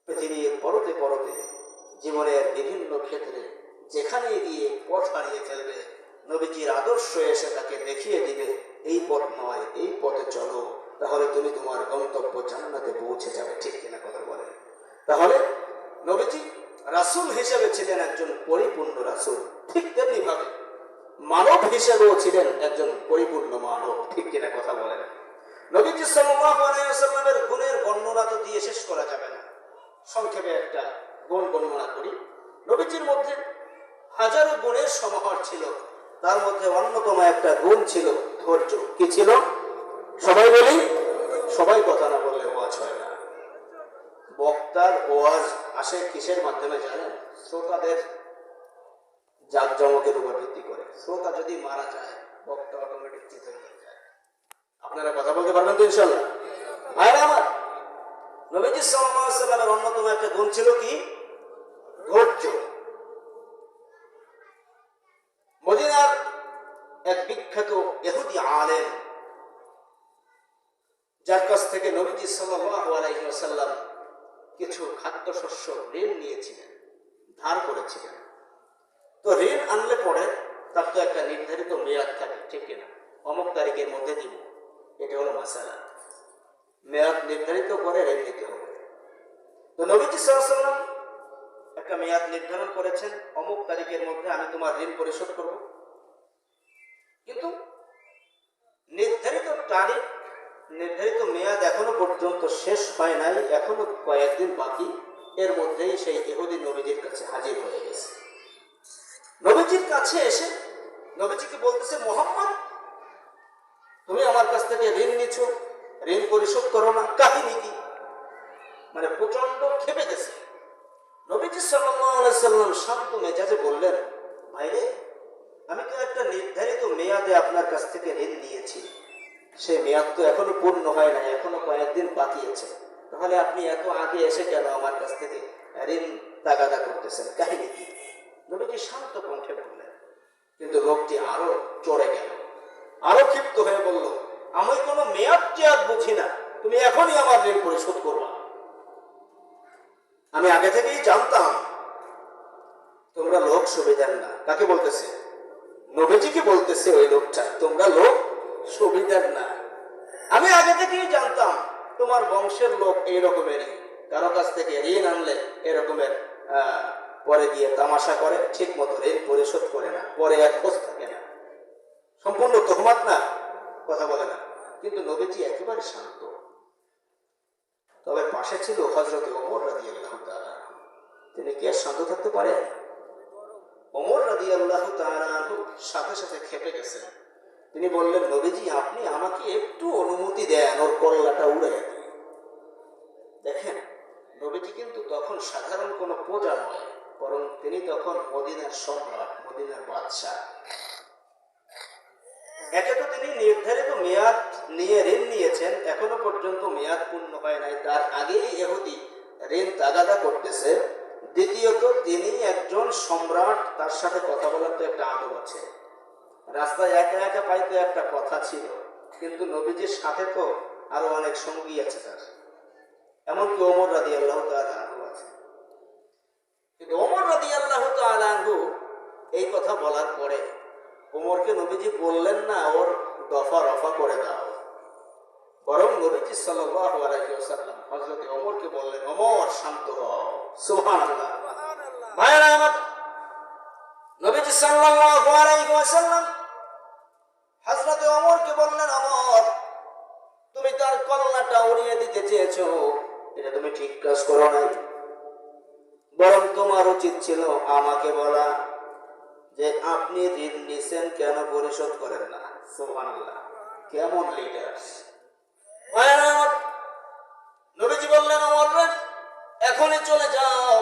পৃথিবীর পরতে পরতে জীবনের বিভিন্ন ক্ষেত্রে যেখানে গিয়ে পথ হারিয়ে ফেলবে, নবীজির আদর্শ এসে তাকে দেখিয়ে দিবে এই পথ নয়, এই পথে চলো, তাহলে তুমি তোমার গন্তব্য জান্নাতে পৌঁছে যাবে। ঠিক কিনা কথা বলেন? তাহলে নবীজি রাসূল হিসেবে ছিলেন একজন পরিপূর্ণ রাসূল, ঠিক তেমনি ভাবে মানব হিসেবেও ছিলেন একজন পরিপূর্ণ মানব। ঠিক কিনা কথা বলেন? নবীজি সাল্লাল্লাহু আলাইহি ওয়াসাল্লামের গুণের বর্ণনা তো দিয়ে শেষ করা যাবে না, সংক্ষেপে একটা গুণ বর্ণনা করি। নবীজির মধ্যে হাজারো গুণের সমাহার ছিল, তার মধ্যে অন্যতম একটা গুণ ছিল ধৈর্য। কি ছিল? সবাই বলি, সবাই কথা না বললে ওয়াজ হয় না। বক্তার ওয়াজ আসে কিসের মাধ্যমে জানেন? শ্রোতাদের জাঁকজমকের উপর ভিত্তি করে। শ্রোতা যদি মারা যায়, বক্তা অটোমেটিক চিত হয়ে যায়। আপনারা কথা বলতে পারবেন তো ইনশাআল্লাহ? আর আমার নবীজি সাল্লাল্লাহু আলাইহি ওয়াসাল্লামের অন্যতম একটা গুণ ছিল কি? ধৈর্য। মদিনার এক বিখ্যাত ইহুদি আলেম, যার কাছ থেকে নবীজি সাল্লাল্লাহু আলাইহি ওয়াসাল্লাম কিছু খাদ্যশস্য ঋণ নিয়েছিলেন, ধার করেছিলেন। তো ঋণ আনলে পরে তার তো একটা নির্ধারিত মেয়াদ থাকে, ঠিক কিনা? অমুক তারিখের মধ্যে দিব, এটা হলো মাসালা। মেয়াদ নির্ধারিত করে ঋণ নিতে হবে। তো নবীজি সাল্লাল্লাহু আলাইহি ওয়াসাল্লাম একটা মেয়াদ নির্ধারণ করেছেন, অমুক তারিখের মধ্যে আমি তোমার ঋণ পরিশোধ করব। কিন্তু নির্ধারিত তারিখ, নির্ধারিত মেয়াদ এখনো পর্যন্ত শেষ হয় নাই, এখনো কয়েকদিন বাকি। এর মধ্যেই সেই ইহুদি নবীজির কাছে হাজির হয়ে গেছে। নবীজির কাছে এসে নবীজিকে বলতেছে, মুহাম্মদ, তুমি আমার কাছ থেকে ঋণ নিচ্ছ, ঋণ পরিশোধ করো না, কাহিনী কি? মানে প্রচন্ড ক্ষেপে গেছে। নবীজি সাল্লাল্লাহু আলাইহি ওয়াসাল্লাম শান্ত মেজাজে বললেন, ভাইরে, আমি তো একটা নির্ধারিত মেয়াদে আপনার কাছ থেকে ঋণ নিয়েছি, সেই মেয়াদ তো এখনো পূর্ণ হয় না, এখনো কয়েকদিন বাকি আছে, তাহলে আপনি এত আগে এসে কেন আমার কাছ থেকে ঋণ তাগাদা করতেছেন, কাহিনী কি? নবীজি শান্ত কণ্ঠে বললেন। কিন্তু লোকটি আরো চড়ে গেল, আরো ক্ষিপ্ত হয়ে বলল, আমি কোনো মেয়াদ টেয়াদ বুঝি না, তুমি এখনই আমার ঋণ পরিশোধ করবা। আমি আগে থেকেই জানতাম তোমরা লোক সুবিধার না। কাকে বলতেছে? নবীজিকে বলতেছে ওই লোকটা, তোমরা লোক সুবিধার না। আমি আগে থেকেই জানতাম তোমার বংশের লোক এই রকমেরই, কারো কাছ থেকে ঋণ আনলে এরকমের পরে গিয়ে তামাশা করে, ঠিক মতো ঋণ পরিশোধ করে না, পরে আর খোঁজ থাকে না, সম্পূর্ণ তহমাত না, কথা বলে না। কিন্তু নবীজি একেবারে শান্ত। তবে পাশে ছিল হযরত ওমর রাদিয়াল্লাহু তাআলা। তিনি কি আর শান্ত থাকতে পারে? ওমর রাদিয়াল্লাহু তাআলা সাথে সাথে খেপে গেছেন। তিনি বললেন, নবীজি, আপনি আমাকে একটু অনুমতি দেন, ওর কল্লাটা উড়ে দিই। দেখেন, নবীজি কিন্তু তখন সাধারণ কোনো প্রজা নয়, বরং তিনি তখন মদিনার সম্রাট, মদিনার বাদশাহ। একে তো তিনি নির্ধারিত মেয়াদ নিয়ে ঋণ নিয়েছেন, এখনো পর্যন্ত মেয়াদ পূর্ণ হয় নাই, তার আগেই ইহুদি ঋণ তাগাদা করতেছে। দ্বিতীয়ত তিনি একজন সম্রাট, তার সাথে কথা বলার তো একটা আদব আছে। রাস্তায় একা একা পাইতে একটা কথা ছিল, কিন্তু নবীজির সাথে তো আরো অনেক সঙ্গী আছে তার, এমনকি ওমর রাদিয়াল্লাহু তাআলা আনহু আছে। কিন্তু ওমর রাদিয়াল্লাহু তাআলা আনহু এই কথা বলার পরে ওমরকে নবীজি বললেন না ওর দফা রফা করে দাও, বরং নবীজি সাল্লাল্লাহু আলাইহি ওয়াসাল্লাম হযরত ওমরকে বললেন, ওমর শান্ত হও। সুবহানাল্লাহ। ভাইরা আমার, নবীজি সাল্লাল্লাহু আলাইহি ওয়াসাল্লাম হযরত ওমরকে বললেন, ওমর তুমি তার কল্লাটা উড়িয়ে দিতে চেয়েছো, এটা তুমি ঠিক কাজ করো নাই, বরং তোমার উচিত ছিল আমাকে বলা যে আপনি ঋণ নিছেন কেন পরিশোধ করেন না। সুবহানাল্লাহ, কেমন লিডার। নবীজি বললেন, ওমর এখনই চলে যাও,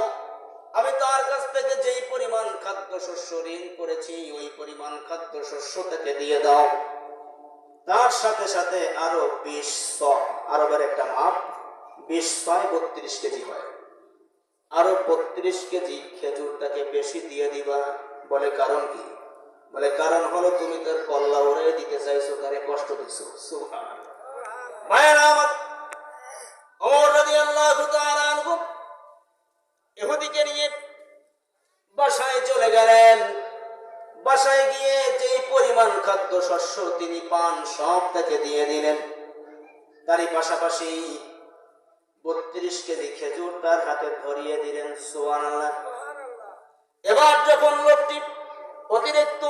আমি তার কাছ থেকে যেই পরিমাণ খাদ্যশস্য ঋণ করেছি ওই পরিমাণ খাদ্যশস্য থেকে দিয়ে দাও, তার সাথে সাথে আরো 20 শ, আরবের একটা মাপ 20 ছয় 32 কেজি হয়, আরো 32 কেজি খেজুরটাকে বেশি দিয়ে দিবা। বলে কারণ কি? বলে কারণ হলো তুমি তার কল্লা উড়ে দিতে চাইছো, তারে কষ্ট দিছো। সুবহানাল্লাহ। ভাইরা আমার, ওমর রাদিয়াল্লাহু তাআলা আনহু ইহুদিকে নিয়ে বাসায় চলে গেলেন। বাসায় গিয়ে যেই পরিমাণ খাদ্যশস্য তিনি পান সব তাকে দিয়ে দিলেন, তারই পাশাপাশি 32 কেজি খেজুর তার হাতে ধরিয়ে দিলেন। সুবহানাল্লাহ। এবার যখন লোকটি অতিরিক্ত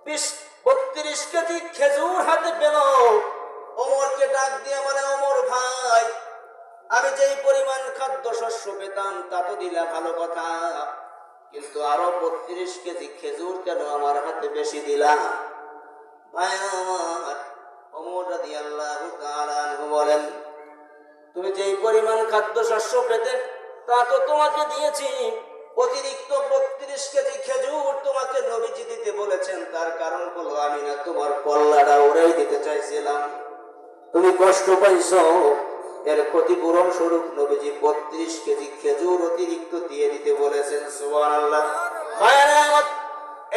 32 কেজি খেজুর হাতে পেল, ওমরকে ডাক দিয়ে বলে, ওমর ভাই, আমি যেই পরিমাণ খাদ্যশস্য পেতাম তা তো দিলা ভালো কথা, কিন্তু আরো 32 কেজি খেজুর কেন আমার হাতে বেশি দিলা? ভাই আমার, ওমর রাদিয়াল্লাহু তাআলা আনহু বলেন, তুমি যেই পরিমাণ খাদ্যশস্য পেতে তা তো তোমাকে দিয়েছি, অতিরিক্ত 32 কেজি খেজুর তোমাকে নবীজি দিতে বলেছেন, তার কারণ হলো আমি না তোমার কল্লাটা উড়াই দিতে চাইছিলাম, তুমি কষ্ট পাইছো, এর ক্ষতিপূরণ স্বরূপ নবীজি 32 কেজি খেজুর অতিরিক্ত দিয়ে দিতে বলেছেন। সুবহানাল্লাহ।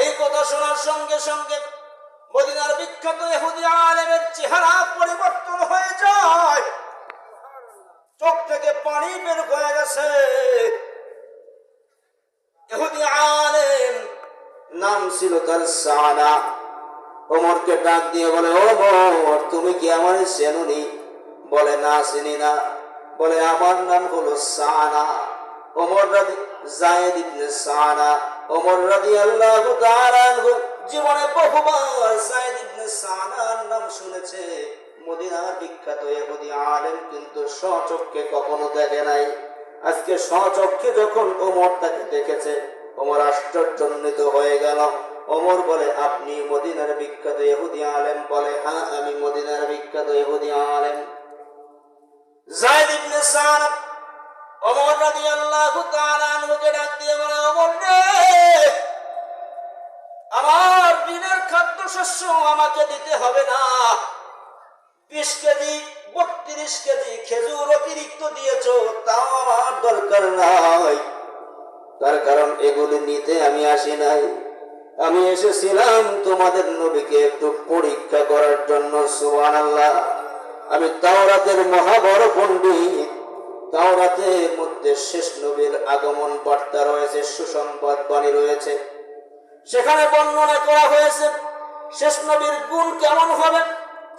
এই কথা শোনার সঙ্গে সঙ্গে মদিনার বিখ্যাত ইহুদি আলেমের চেহারা পরিবর্তন হয়ে যায়, চোখ থেকে পানি বের হয়ে গেছে। ইহুদি আলেম, নাম ছিল তার সানা। ওমরকে ডাক দিয়ে বলে, ওমর তুমি কি আমার চেনুনি? বলে না, চিনি না। বলে আমার নাম হলো সানা, ওমর যায়েদ ইবনে সানা। ওমর রাদিয়াল্লাহু তাআলা আনহু জীবনে বহুবার যায়েদ ইবনে সানার নাম শুনেছে। মদিনার বিখ্যাত ইহুদি আলেম কিন্তু স্বচক্ষে কখনো দেখে নাই। আজকে স্বচক্ষে যখন ওমর তাকে দেখেছে, ওমর আশ্চর্যান্বিত হয়ে গেল। ওমর বলে, আপনি মদিনার বিখ্যাত ইহুদি আলেম? বলে, হ্যাঁ আমি মদিনার বিখ্যাত ইহুদি আলেম। যায়েদ ইবনে সানা ওমর রাদিয়াল্লাহু তাআলা আনহুকে ডাক দিয়ে বলে, ওমর রে, আমার ঋণের খাদ্যশস্য আমাকে দিতে হবে না, 20 কেজি 32 কেজি খেজুর অতিরিক্ত দিয়েছো, তাও আমার দরকার নাই। তার কারণ এগুলি নিতে আমি আসি নাই, আমি এসেছিলাম তোমাদের নবীকে একটু পরীক্ষা করার জন্য। সুবহানাল্লাহ। আমি তাওরাতের মহাবড় পণ্ডিত। তাওরাতের মধ্যে শেষ নবীর আগমন বার্তা রয়েছে, সুসংবাদ বাণী রয়েছে। সেখানে বর্ণনা করা হয়েছে শেষ নবীর গুণ কেমন হবে,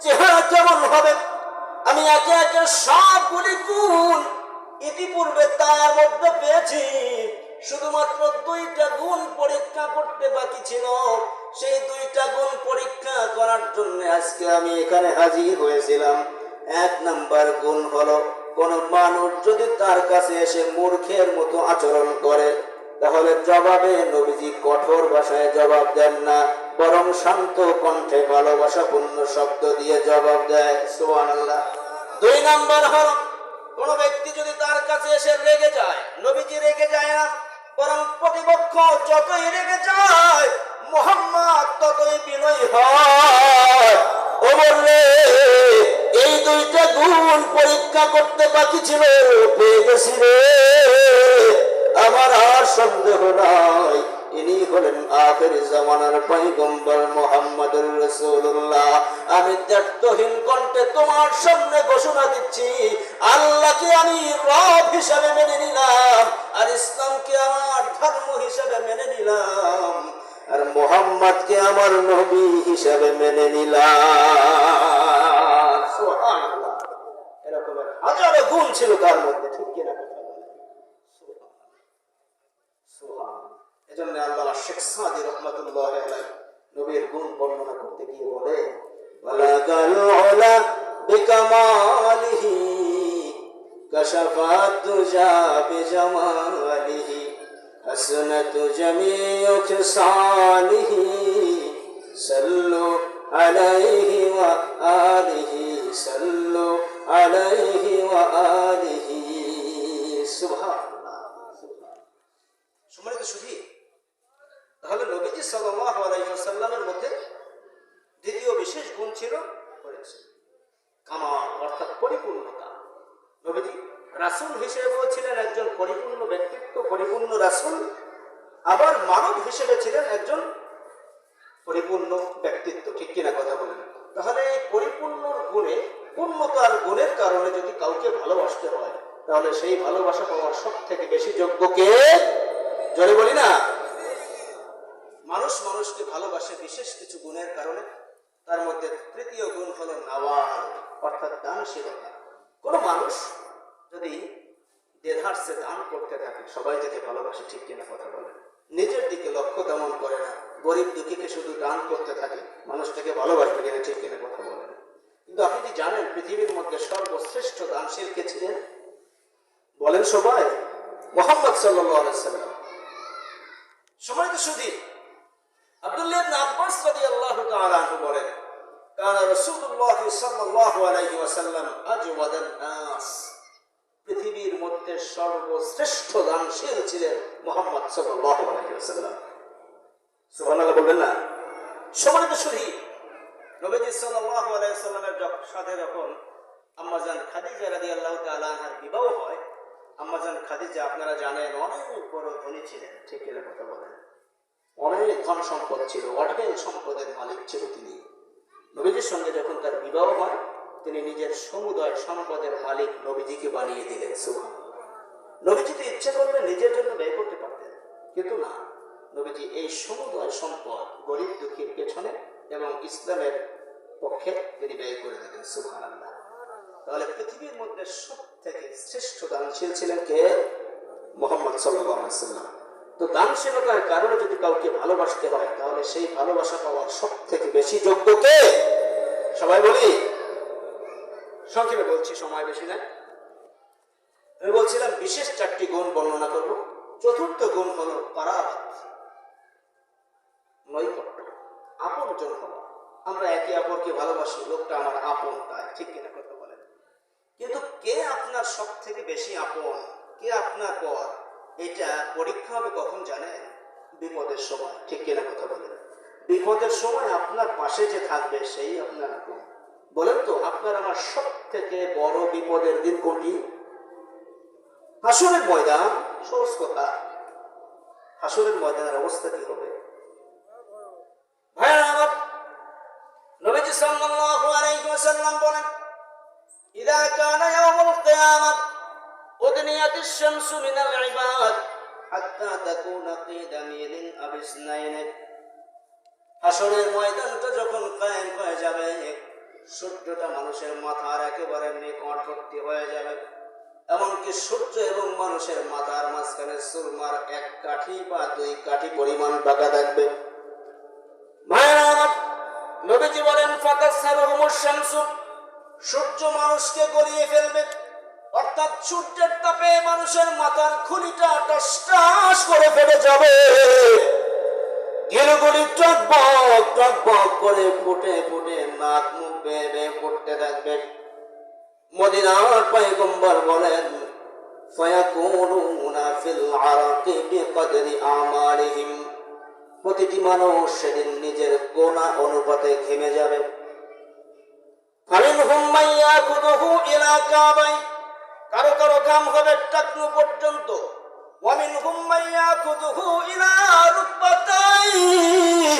চেহারা কেমন হবে। আমি একে একে সবগুলি গুণ ইতিপূর্বে তার মধ্যে পেয়েছি, শুধুমাত্র 2টা গুণ পরীক্ষা করতে বাকি ছিল। সেই 2টা গুণ পরীক্ষা করার জন্য আজকে আমি এখানে হাজির হয়েছিলাম। 1 নাম্বার গুণ হলো, কোন মানুষ যদি তার কাছে এসে মূর্খের মতো আচরণ করে, তাহলে জবাবে নবীজি কঠোর ভাষায় জবাব দেন না, বরং শান্ত কণ্ঠে ভালোবাসাপূর্ণ শব্দ দিয়ে জবাব দেয়। সুবহানাল্লাহ। 2 নাম্বার হলো, কোন ব্যক্তি যদি তার কাছে এসে রেগে যায়, নবীজি রেগে যায় না, বরং প্রতিপক্ষ যতই রেগে যায় মুহাম্মদ ততই বিনয়ী হয়। ও বললে এই 2টা গুণ পরীক্ষা করতে বাকি ছিল, পেয়ে গেছি রে, আমার আর সন্দেহ নাই ইনি হলেন আখির জামানার পয়গম্বর মুহাম্মদুর রাসূলুল্লাহ। আমি দ্ব্যর্থহীন কণ্ঠে তোমার সামনে ঘোষণা দিচ্ছি, আল্লাহকে আমি রব হিসাবে মেনে নিলাম, আর ইসলামকে আমার ধর্ম হিসাবে মেনে নিলাম, আর মুহাম্মদকে আমার নবী হিসাবে মেনে নিলাম। সুবহানাল্লাহ। এরকমের হাজারো গুণ ছিল তার মধ্যে, ঠিক কিনা? এজন্য আল্লামা শেখ সাদি রাহমাতুল্লাহি আলাইহি নবীর গুণ বর্ণনা করতে গিয়ে বলে, ওয়ালাকাল উলা বিকামালিহি কাশাফাত তুজা বিজামালিহি হাসনাত জামিউ খিসালিহি সাল্লু আলাইহি ওয়া আলিহি সাল্লু আলাইহি ওয়া আলিহি। সুবহানাল্লাহ। সম্মানিত সুধী, তাহলে নবীজি সাল্লাল্লাহু আলাইহি ওয়াসাল্লামের মধ্যে দ্বিতীয় বিশেষ গুণ ছিল কামাল, অর্থাৎ পরিপূর্ণতা। নবীজি রাসূল হিসেবেও ছিলেন একজন পরিপূর্ণ ব্যক্তিত্ব, পরিপূর্ণ রাসূল, আবার মানব হিসেবে ছিলেন একজন পরিপূর্ণ ব্যক্তিত্ব, ঠিক কিনা কথা বলেন? তাহলে এই পরিপূর্ণ গুণে, পূর্ণতার গুণের কারণে যদি কাউকে ভালোবাসতে হয়, তাহলে সেই ভালোবাসা পাওয়ার সব থেকে বেশি যোগ্য কে? জোরে বলি না? মানুষ মানুষকে ভালোবাসে বিশেষ কিছু গুণের কারণে। তার মধ্যে তৃতীয় গুণ হলো নাওয়াল, অর্থাৎ দানশীলতা। কোন মানুষ যদি দেধারসে দান করতে থাকে, সবাই তাকে ভালোবাসে, ঠিক কিনা কথা বলেন? নিজের দিকে লক্ষ্য তেমন করে না, গরিব দুঃখীকে শুধু দান করতে থাকে, মানুষটাকে ভালোবাসবে কিনা, ঠিক কিনা কথা বলেন? কিন্তু আপনি কি জানেন পৃথিবীর মধ্যে সর্বশ্রেষ্ঠ দানশীল কে ছিলেন? বলেন সবাই, মুহাম্মদ সাল্লাল্লাহু আলাইহি ওয়াসাল্লাম। সম্মানিত সুধী, আব্দুল্লাহ ইবনে আব্বাস রাদিয়াল্লাহু তাআলা আনহু বলেন, কানা রাসূলুল্লাহ সাল্লাল্লাহু আলাইহি ওয়াসাল্লাম আজওয়াদান নাস। পৃথিবীর মধ্যে সর্বশ্রেষ্ঠ দানশীল ছিলেন মুহাম্মদ সাল্লাল্লাহু আলাইহি ওয়াসাল্লাম। সুবহানাল্লাহ বলবেন না? সম্মানিত সুধী, নবীজি সাল্লাল্লাহু আলাইহি ওয়াসাল্লামের সাথে যখন আম্মাজান খাদিজা রাদিয়াল্লাহু তাআলা আনহার বিবাহ হয়, আম্মাজান খাদিজা আপনারা জানেন অনেক বড় ধনী ছিলেন, ঠিক কিনা কথা বলেন? অনেক ধন সম্পদ ছিল, অঢেল সম্পদের মালিক ছিল তিনি। নবীজির সঙ্গে যখন তার বিবাহ হয়, তিনি নিজের সমুদয় সম্পদের মালিক নবীজিকে বানিয়ে দিলেন। সুবহানাল্লাহ। নবীজি তো ইচ্ছে করলে নিজের জন্য ব্যয় করতে পারতেন, কিন্তু না, নবীজি এই সমুদয় সম্পদ গরিব দুঃখীর পেছনে এবং ইসলামের পক্ষে তিনি ব্যয় করে দিলেন। সুবহানাল্লাহ। তাহলে পৃথিবীর মধ্যে সব থেকে শ্রেষ্ঠ দানশীল ছিলেন কে? মুহাম্মদ সাল্লাল্লাহু আলাইহি ওয়াসাল্লাম। তো দানশীলতার কারণে যদি কাউকে ভালোবাসতে হয়, তাহলে সেই ভালোবাসা পাওয়ার সব থেকে বেশি যোগ্য কে? সবাই বলি, সংক্ষেপে বলছি, সময় বেশি না। আমি বলছিলাম বিশেষ চারটি গুণ বর্ণনা করব। চতুর্থ গুণ হলো কারাবাত, নৈকট্য, আপনজন হওয়া। আমরা একে অপরকে ভালোবাসি, লোকটা আমার আপন, তাই, ঠিক কিনা কথা বলেন? কিন্তু কে আপনার সব থেকে বেশি আপন, কে আপনার পর, এটা পরীক্ষা হবে কখন জানেন? বিপদের সময়, ঠিক কিনা কথা বলেন? বিপদের সময় আপনার পাশে যে থাকবে সেই আপনার আপন। বলেন তো, আপনার আমার সব থেকে বড় বিপদের দিন কোনটি? হাসরের ময়দান। সহজ কথা, হাসরের ময়দানের অবস্থা কি হবে? ভাইরা আমার, নবীজি সাল্লাল্লাহু আলাইহি ওয়াসাল্লাম বলেন, ইযা কানা ইয়াউমুল কিয়ামাহ উদনিয়াতিশ শামসু মিনাল ইবাদ হাত্তা তাকুনা কিদা মিলিন আবিসনাইন। হাসরের ময়দানটা যখন কায়েম হয়ে যাবে, সূর্যটা মানুষের মাথার একেবারে নিকটবর্তী হয়ে যাবে, এমনকি সূর্য এবং মানুষের মাথার মাঝখানে সুরমার এক কাঠি বা দুই কাঠি পরিমাণ বাঁকা থাকবে। ভাইরা আমার, নবীজি বলেন, ফাতাসসারুহুমুশ শামসু, সূর্য মানুষকে গলিয়ে ফেলবে, অর্থাৎ সূর্যের তাপে মানুষের মাথার খুলিটা টসটস করে ফেলে যাবে, গিলগুলি টকবক টকবক করে ফুটে ফুটে নাক মুখ বেয়ে বেয়ে পড়তে থাকবে। মদিনার পয়গম্বর বলেন, ফায়াকুনুনা ফিল আরাকি বিকদরি আমালিহিম, প্রতিটি মানুষ সেদিন নিজের গোনা অনুপাতে ঘেমে যাবে। ফামিনহুম মান ইয়াখুযুহু ইলা কাবাই, কারো কারো ঘাম হবে টাকনু পর্যন্ত, ومنهم من يأخذه إلى ركبتيه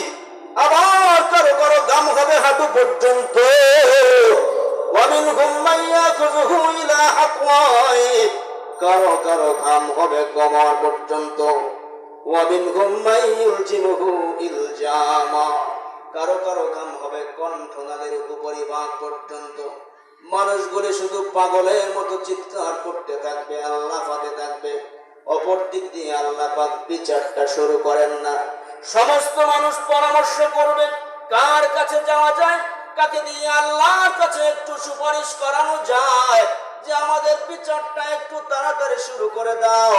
আবার কারো কারো দাম হবে হাঁটু পর্যন্ত ومنهم من يأخذه إلى حقويه কারো কারো দাম হবে কোমর পর্যন্ত ومنهم من يلجمه إلجاما কারো কারো দাম হবে কণ্ঠনালীর উপরিভাগ পর্যন্ত। মানুষগুলি শুধু পাগলের মতো চিৎকার করতে থাকবে, আল্লাহ পাতে থাকবে। অপর দিক দিয়ে আল্লাহ পাক বিচারটা শুরু করেন না। সমস্ত মানুষ পরামর্শ করবে কার কাছে যাওয়া যায়, কাকে দিয়ে আল্লাহর কাছে একটু সুপারিশ করানো যায় যে আমাদের বিচারটা একটু তাড়াতাড়ি শুরু করে দাও,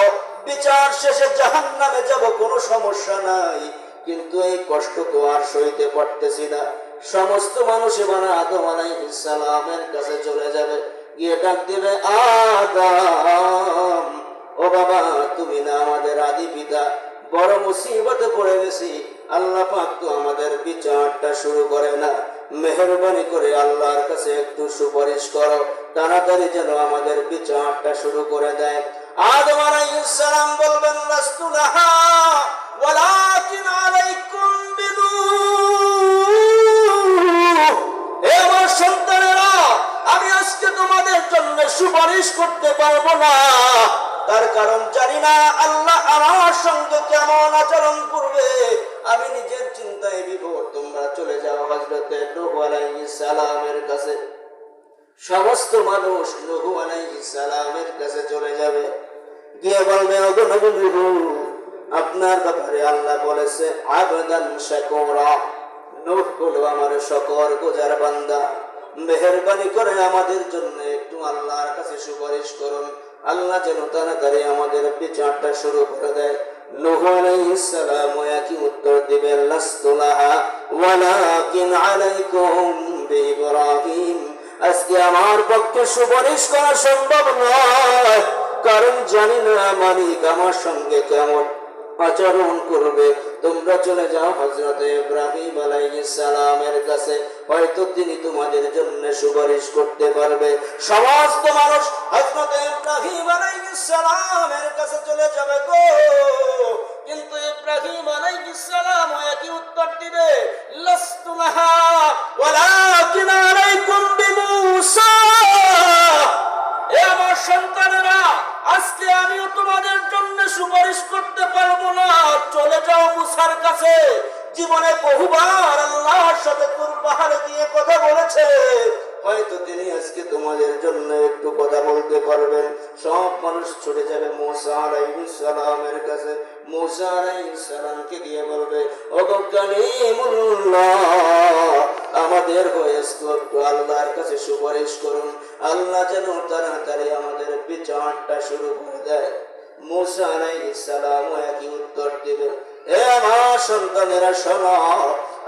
বিচার শেষে জাহান্নামে যাব, কোনো সমস্যা নাই, কিন্তু এই কষ্ট তো আর সইতে পারতেছি না। সমস্ত মানুষ এবার আদম আলাইহিস সালামের কাছে চলে যাবে, গিয়ে ডাক দিবে, আদম, ও বাবা, তুমি না আমাদের আদি পিতা, বড় মুসিবতে পড়ে গেছি, আল্লাহ পাক তো আমাদের বিচারটা শুরু করে না, মেহেরবানি করে আল্লাহর কাছে একটু সুপারিশ করো, তাড়াতাড়ি যেন আমাদের বিচারটা শুরু করে দেয়। আদম আলাইহিস সালাম বলবেন, লাস্তু লাহা ওয়ালাকিন আলাইকুম বিনূহ, হে আমার সন্তানেরা, আমি আজকে তোমাদের জন্য সুপারিশ করতে পারবো না, তার কারণ জানি না আল্লাহ আমার সঙ্গে কেমন আচরণ করবে, আমি নিজের চিন্তায় বিভোর। তোমরা চলে যাও হযরত নূহ আলাইহিস সালামের কাছে। সমস্ত মানুষ নূহ আলাইহিস সালামের কাছে চলে যাবে, গিয়ে বলবে, ওগো নবী নূহ, আপনার ব্যাপারে আল্লাহ বলেছে আবদান শাকুরা, নূহ হলো আমার শকর গুজার বান্দা, মেহেরবানি করে আমাদের জন্য একটু আল্লাহর কাছে সুপারিশ করুন, আল্লাহ যেন তাড়াতাড়ি আমাদের বিচারটা শুরু করে দেয়। নূহ আলাইহিস সালাম একই উত্তর দিবেন, লাস্তু লাহা ওয়ালাকিন আলাইকুম বিইব্রাহিম, আজকে আমার পক্ষে সুপারিশ করা সম্ভব নয়, কারণ জানি না মালিক আমার সঙ্গে কেমন আচরণ করবে। তোমরা চলে যাও হযরত ইব্রাহিম আলাইহিস সালামের কাছে, হয়তো তিনি তোমাদের জন্য সুপারিশ করতে পারবে। সমস্ত মানুষ হযরত ইব্রাহিম আলাইহিস সালামের কাছে চলে যাবে গো, কিন্তু ইব্রাহিম আলাইহিস সালাম একই উত্তর দিবে, লাস্তু লাহা ওয়ালাকিন আলাইকুম বিমূসা, এ আমার সন্তানেরা, আজকে আমিও তোমাদের জন্য সুপারিশ করতে পারবো না, চলে যাও মুসার কাছে। জীবনে বহুবার আল্লাহর সাথে তুর পাহাড়ে গিয়ে কথা বলেছে, হয়তো তিনি আজকে তোমাদের জন্য একটু কথা বলতে পারবেন। সব মানুষ ছুটে যাবে মুসা আলাইহিস সালামের কাছে। মুসা আলাইহিস সালামকে গিয়ে বলবে, ওগো কালিমুল্লাহ, আমাদের হয়ে একটু আল্লাহর কাছে সুপারিশ করুন, আল্লাহ যেন তাড়াতাড়ি আমাদের বিচারটা শুরু করে দেয়। মুসা আলাইহিস সালাম একই উত্তর দিবে, হে আমার সন্তানেরা শোনো,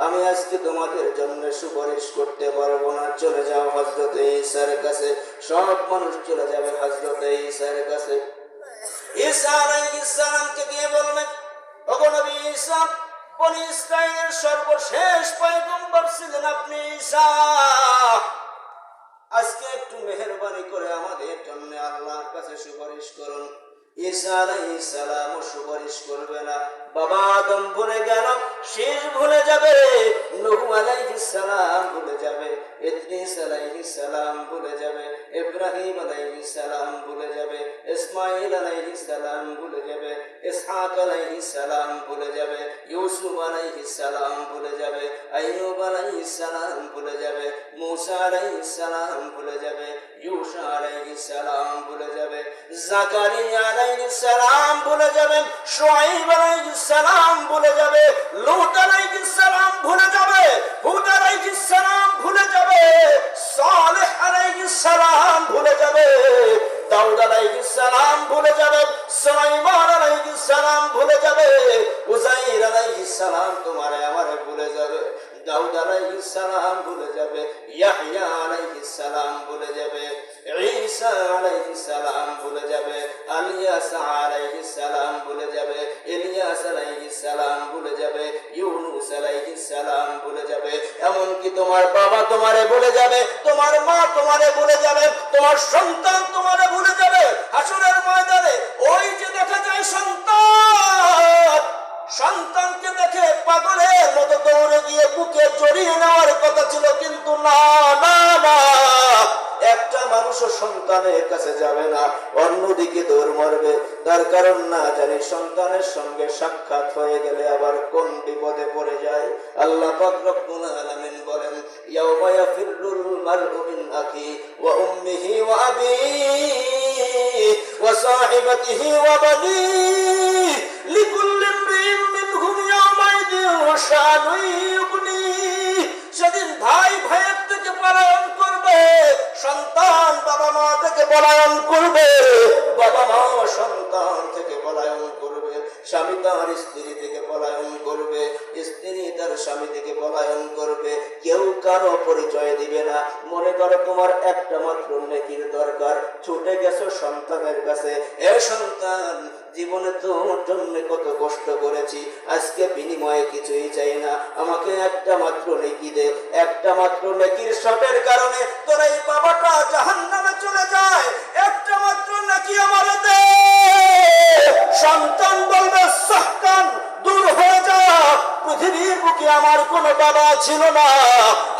আমি আজকে তোমাদের জন্য সুপারিশ করতে পারবো না, চলে যাও হযরত ঈসার কাছে। সব মানুষ চলে যাবে হযরত ঈসার কাছে। ঈসা আলাইহিস সালামকে গিয়ে বলবেন, ওগো নবী ঈসা, বনি ইসরাইলের সর্বশেষ পয়গম্বর ছিলেন আপনি ঈসা, আজকে একটু মেহেরবানি করে আমাদের জন্য আল্লাহর কাছে সুপারিশ করুন। ঈসা আলাইহিস সালাম সুপারিশ করবে না। বাবা আদম ভুলে গেল, শেষ ভুলে যাবে, নূহ আলাইহিস সালাম ভুলে যাবে, ইদ্রিস আলাইহিস সালাম ভুলে যাবে, ইব্রাহিম আলাইহিস সালাম ভুলে যাবে, ইসমাঈল আলাইহিস সালাম ভুলে যাবে, ইসহাক আলাইহিস সালাম ভুলে যাবে, ইউসুফ আলাইহিস সালাম ভুলে যাবে, আইয়ুব আলাইহিস সালাম ভুলে যাবে, মূসা আলাইহিস সালাম ভুলে যাবে, ইউসা আলাইহিস সালাম ভুলে যাবে, জাকারিয়া আলাইহিস সালাম ভুলে যাবে, শুআয়ব আলাইহিস সালাম ভুলে যাবে, লূত আলাইহিস সালাম ভুলে যাবে, হুদ আলাইহিস সালাম ভুলে যাবে, সালেহ আলাইহিস সালাম ভুলে যাবে, দাউদ আলাইহিস সালাম ভুলে যাবে, সুলাইমান আলাইহিস সালাম ভুলে যাবে, উযাইর আলাইহিস সালাম তোমারে আমারে ভুলে যাবে, দাউদ আলাইহিস সালাম ভুলে যাবে, ইয়াহইয়া আলাইহিস সালাম ভুলে যাবে, ঈসা আলাইহিস সালাম ভুলে যাবে, ইলিয়াস আলাইহিস সালাম ভুলে যাবে, ইলিয়াস আলাইহিস সালাম ভুলে যাবে, ইউনূস আলাইহিস সালাম ভুলে যাবে, এমনকি তোমার বাবা তোমারে ভুলে যাবে, তোমার মা তোমারে ভুলে যাবে, তোমার সন্তান তোমারে ভুলে যাবে। হাসরের ময়দানে ওই যে দেখা যায় মানুষও সন্তানের কাছে যাবে না, অন্যদিকে দৌড় মারবে। তার কারণ না জানি সন্তানের সঙ্গে সাক্ষাৎ হয়ে গেলে আবার কোন বিপদে পড়ে যায়। আল্লাহ পাক রব্বুল আলামিন বলেন, ইয়াউমা ইয়াফিরুল মার'উ মিন আখি ওয়া উম্মিহি ওয়া আবিহি ওয়া সাহিবাতিহি ওয়া বানিহি লিকুল্লি ইমরিইন মিনহুম ইয়াউমাইদিন শাআনুন ইউগনিহি। সেদিন ভাই ভাইয়ের থেকে পলায়ন করবে, সন্তান বাবা মা থেকে পলায়ন করবে, বাবা মা সন্তান থেকে পলায়ন করবে, স্বামী তার স্ত্রী থেকে পলায়ন করবে, স্ত্রী তার স্বামী থেকে পলায়ন করবে। কেউ কারো পরিচয় দিবে না। মনে করো তোমার একটা মাত্র নেকির দরকার, ছুটে গেছো সন্তানের কাছে, এ সন্তান জীবনে তোর জন্য কত কষ্ট করেছি, আজকে বিনিময়ে কিছুই চাই না, আমাকে একটা মাত্র নেকি দে। একটা মাত্র নেকির শটের কারণে তোর এই বাবাটা জাহান্নামে চলে যায়, একটা মাত্র নেকি আমার দে। সন্তান বলবে, সাহকান দূর হয়ে যা, পৃথিবীর বুকে আমার কোনো বাবা ছিল না।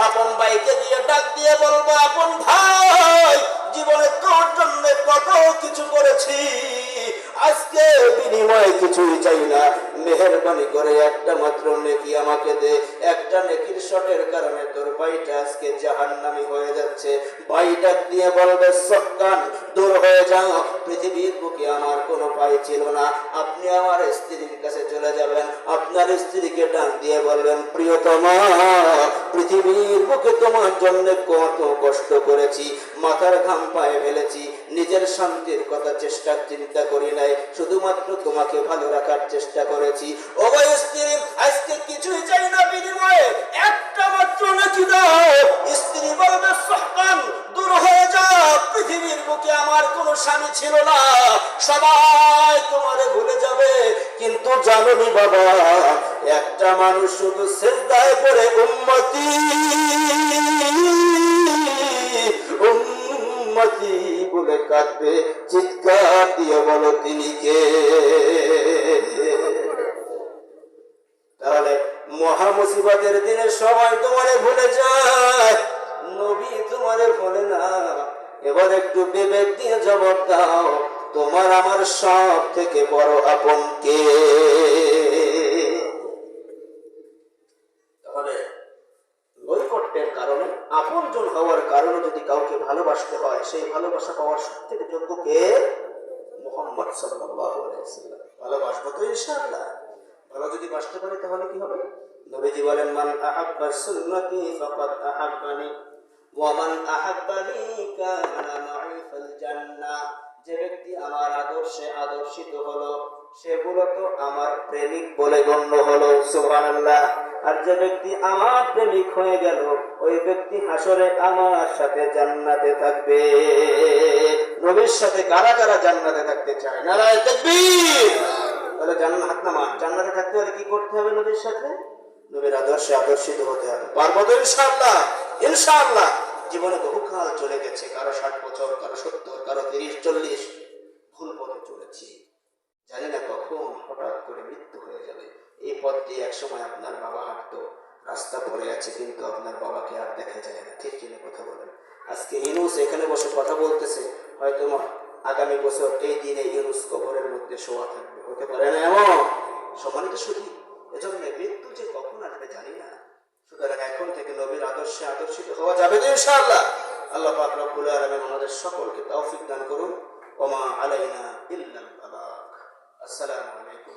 আপন ভাইকে দিয়ে ডাক দিয়ে বলবো, আপন ভাই জীবনে তোর জন্য কত কিছু করেছি, আজকে বিনিময়ে কিছুই চাই না, মেহেরবানি করে একটা মাত্র নেকি আমাকে দে। একটা নেকির শটের কারণে তোর ভাইটা আজকে জাহান্নামী হয়ে যাচ্ছে। ভাই ডাক দিয়ে বলবে, সাহকান দূর হয়ে যাও, পৃথিবীর বুকে আমার কোনো ভাই ছিল না, আপনি আমার স্ত্রীর কাছে চলে যাবেন। আপনার স্ত্রীকে ডাক দিয়ে বলবেন, প্রিয়তমা পৃথিবীর বুকে তোমার জন্য কত কষ্ট করেছি, মাথার ঘাম পায়ে ফেলেছি, নিজের শান্তির কথা চিন্তা করি নাই, শুধুমাত্র তোমাকে ভালো রাখার চেষ্টা করেছি। ও ভাই স্ত্রী, আজকে কিছুই চাই না, বিনিময়ে একটা মাত্র নেকি দাও। স্ত্রী বলবে, সাহকান দূর হয়ে যা, পৃথিবীর বুকে আমার কোনো স্বামী ছিল না, সবাই তোমারে ভুলে যাবে, কিন্তু জানোনি বাবা, একটা মানুষ শুধু সিজদায় পড়ে উম্মতি উম্মতি বলে কাঁদবে, চিৎকার দিয়ে বলো তিনি কে। তাহলে মহা মুসিবতের দিনে সবাই তোমারে ভুলে যায়, নবী তোমারে ভুলে না। এবার একটু বিবেক দিয়ে জবাব দাও, তোমার আমার সব থেকে বড় আপন কে? তাহলে নৈকট্যের কারণে, আপনজন হওয়ার কারণে যদি কাউকে ভালোবাসতে হয়, সেই ভালোবাসা পাওয়ার সব থেকে যোগ্য কে? মুহাম্মদ সাল্লাল্লাহু আলাইহি ওয়াসাল্লাম। ভালোবাসবো তো ইনশাআল্লাহ। ভালো যদি বাসতে পারি তাহলে কি হবে? নবীজি বলেন, মান আহাব্বা সুন্নতি ফাকাদ আহাব্বানি ওয়া মান আহাব্বানি কানা মা'i ফিল জান্নাহ। যে ব্যক্তি আমার আদর্শে আদর্শিত হলো, সে মূলত আমার প্রেমিক বলে গণ্য হলো। সুবহানাল্লাহ। আর যে ব্যক্তি আমার প্রেমিক হয়ে গেল, ওই ব্যক্তি হাসরে আমার সাথে জান্নাতে থাকবে। নবীর সাথে কারা কারা জান্নাতে থাকতে চায়? নারায়ে তাকবীর। তাহলে জান্নাত নামা, জান্নাতে থাকতে হলে কি করতে হবে? নবীর সাথে, নবীর আদর্শে আদর্শিত হতে হবে। পারবো তো ইনশাআল্লাহ? ইনশাআল্লাহ। জীবনে বহুকাল চলে গেছে, কারো 60 বছর, কারো 70, কারো 30, 40, ভুল পথে চলেছি, জানি না কখন হঠাৎ করে মৃত্যু হয়ে যাবে। এই পথ দিয়ে একসময় আপনার বাবা হাঁটতো, রাস্তা পড়ে আছে, কিন্তু আপনার বাবাকে আর দেখা যায় না। ঠিক কিনা কথা বলেন? আজকে ইউনুস এখানে বসে কথা বলতেছে, হয়তো আগামী বছর এই দিনে ইউনুস কবরের মধ্যে শোয়া থাকবে, হতে পারে না এমন? সম্মানিত শুধু এজন্য মৃত্যু যে কখন আসবে জানি না। সুতরাং এখন থেকে নবীর আদর্শে আদর্শিত হওয়া যাবে তো ইনশাআল্লাহ। আল্লাহ পাক রব্বুল আলামিন আমাদের সকলকে তৌফিক দান করুন। ওমা আলাইনা ইল্লাল বালাগ। আসসালামু আলাইকুম।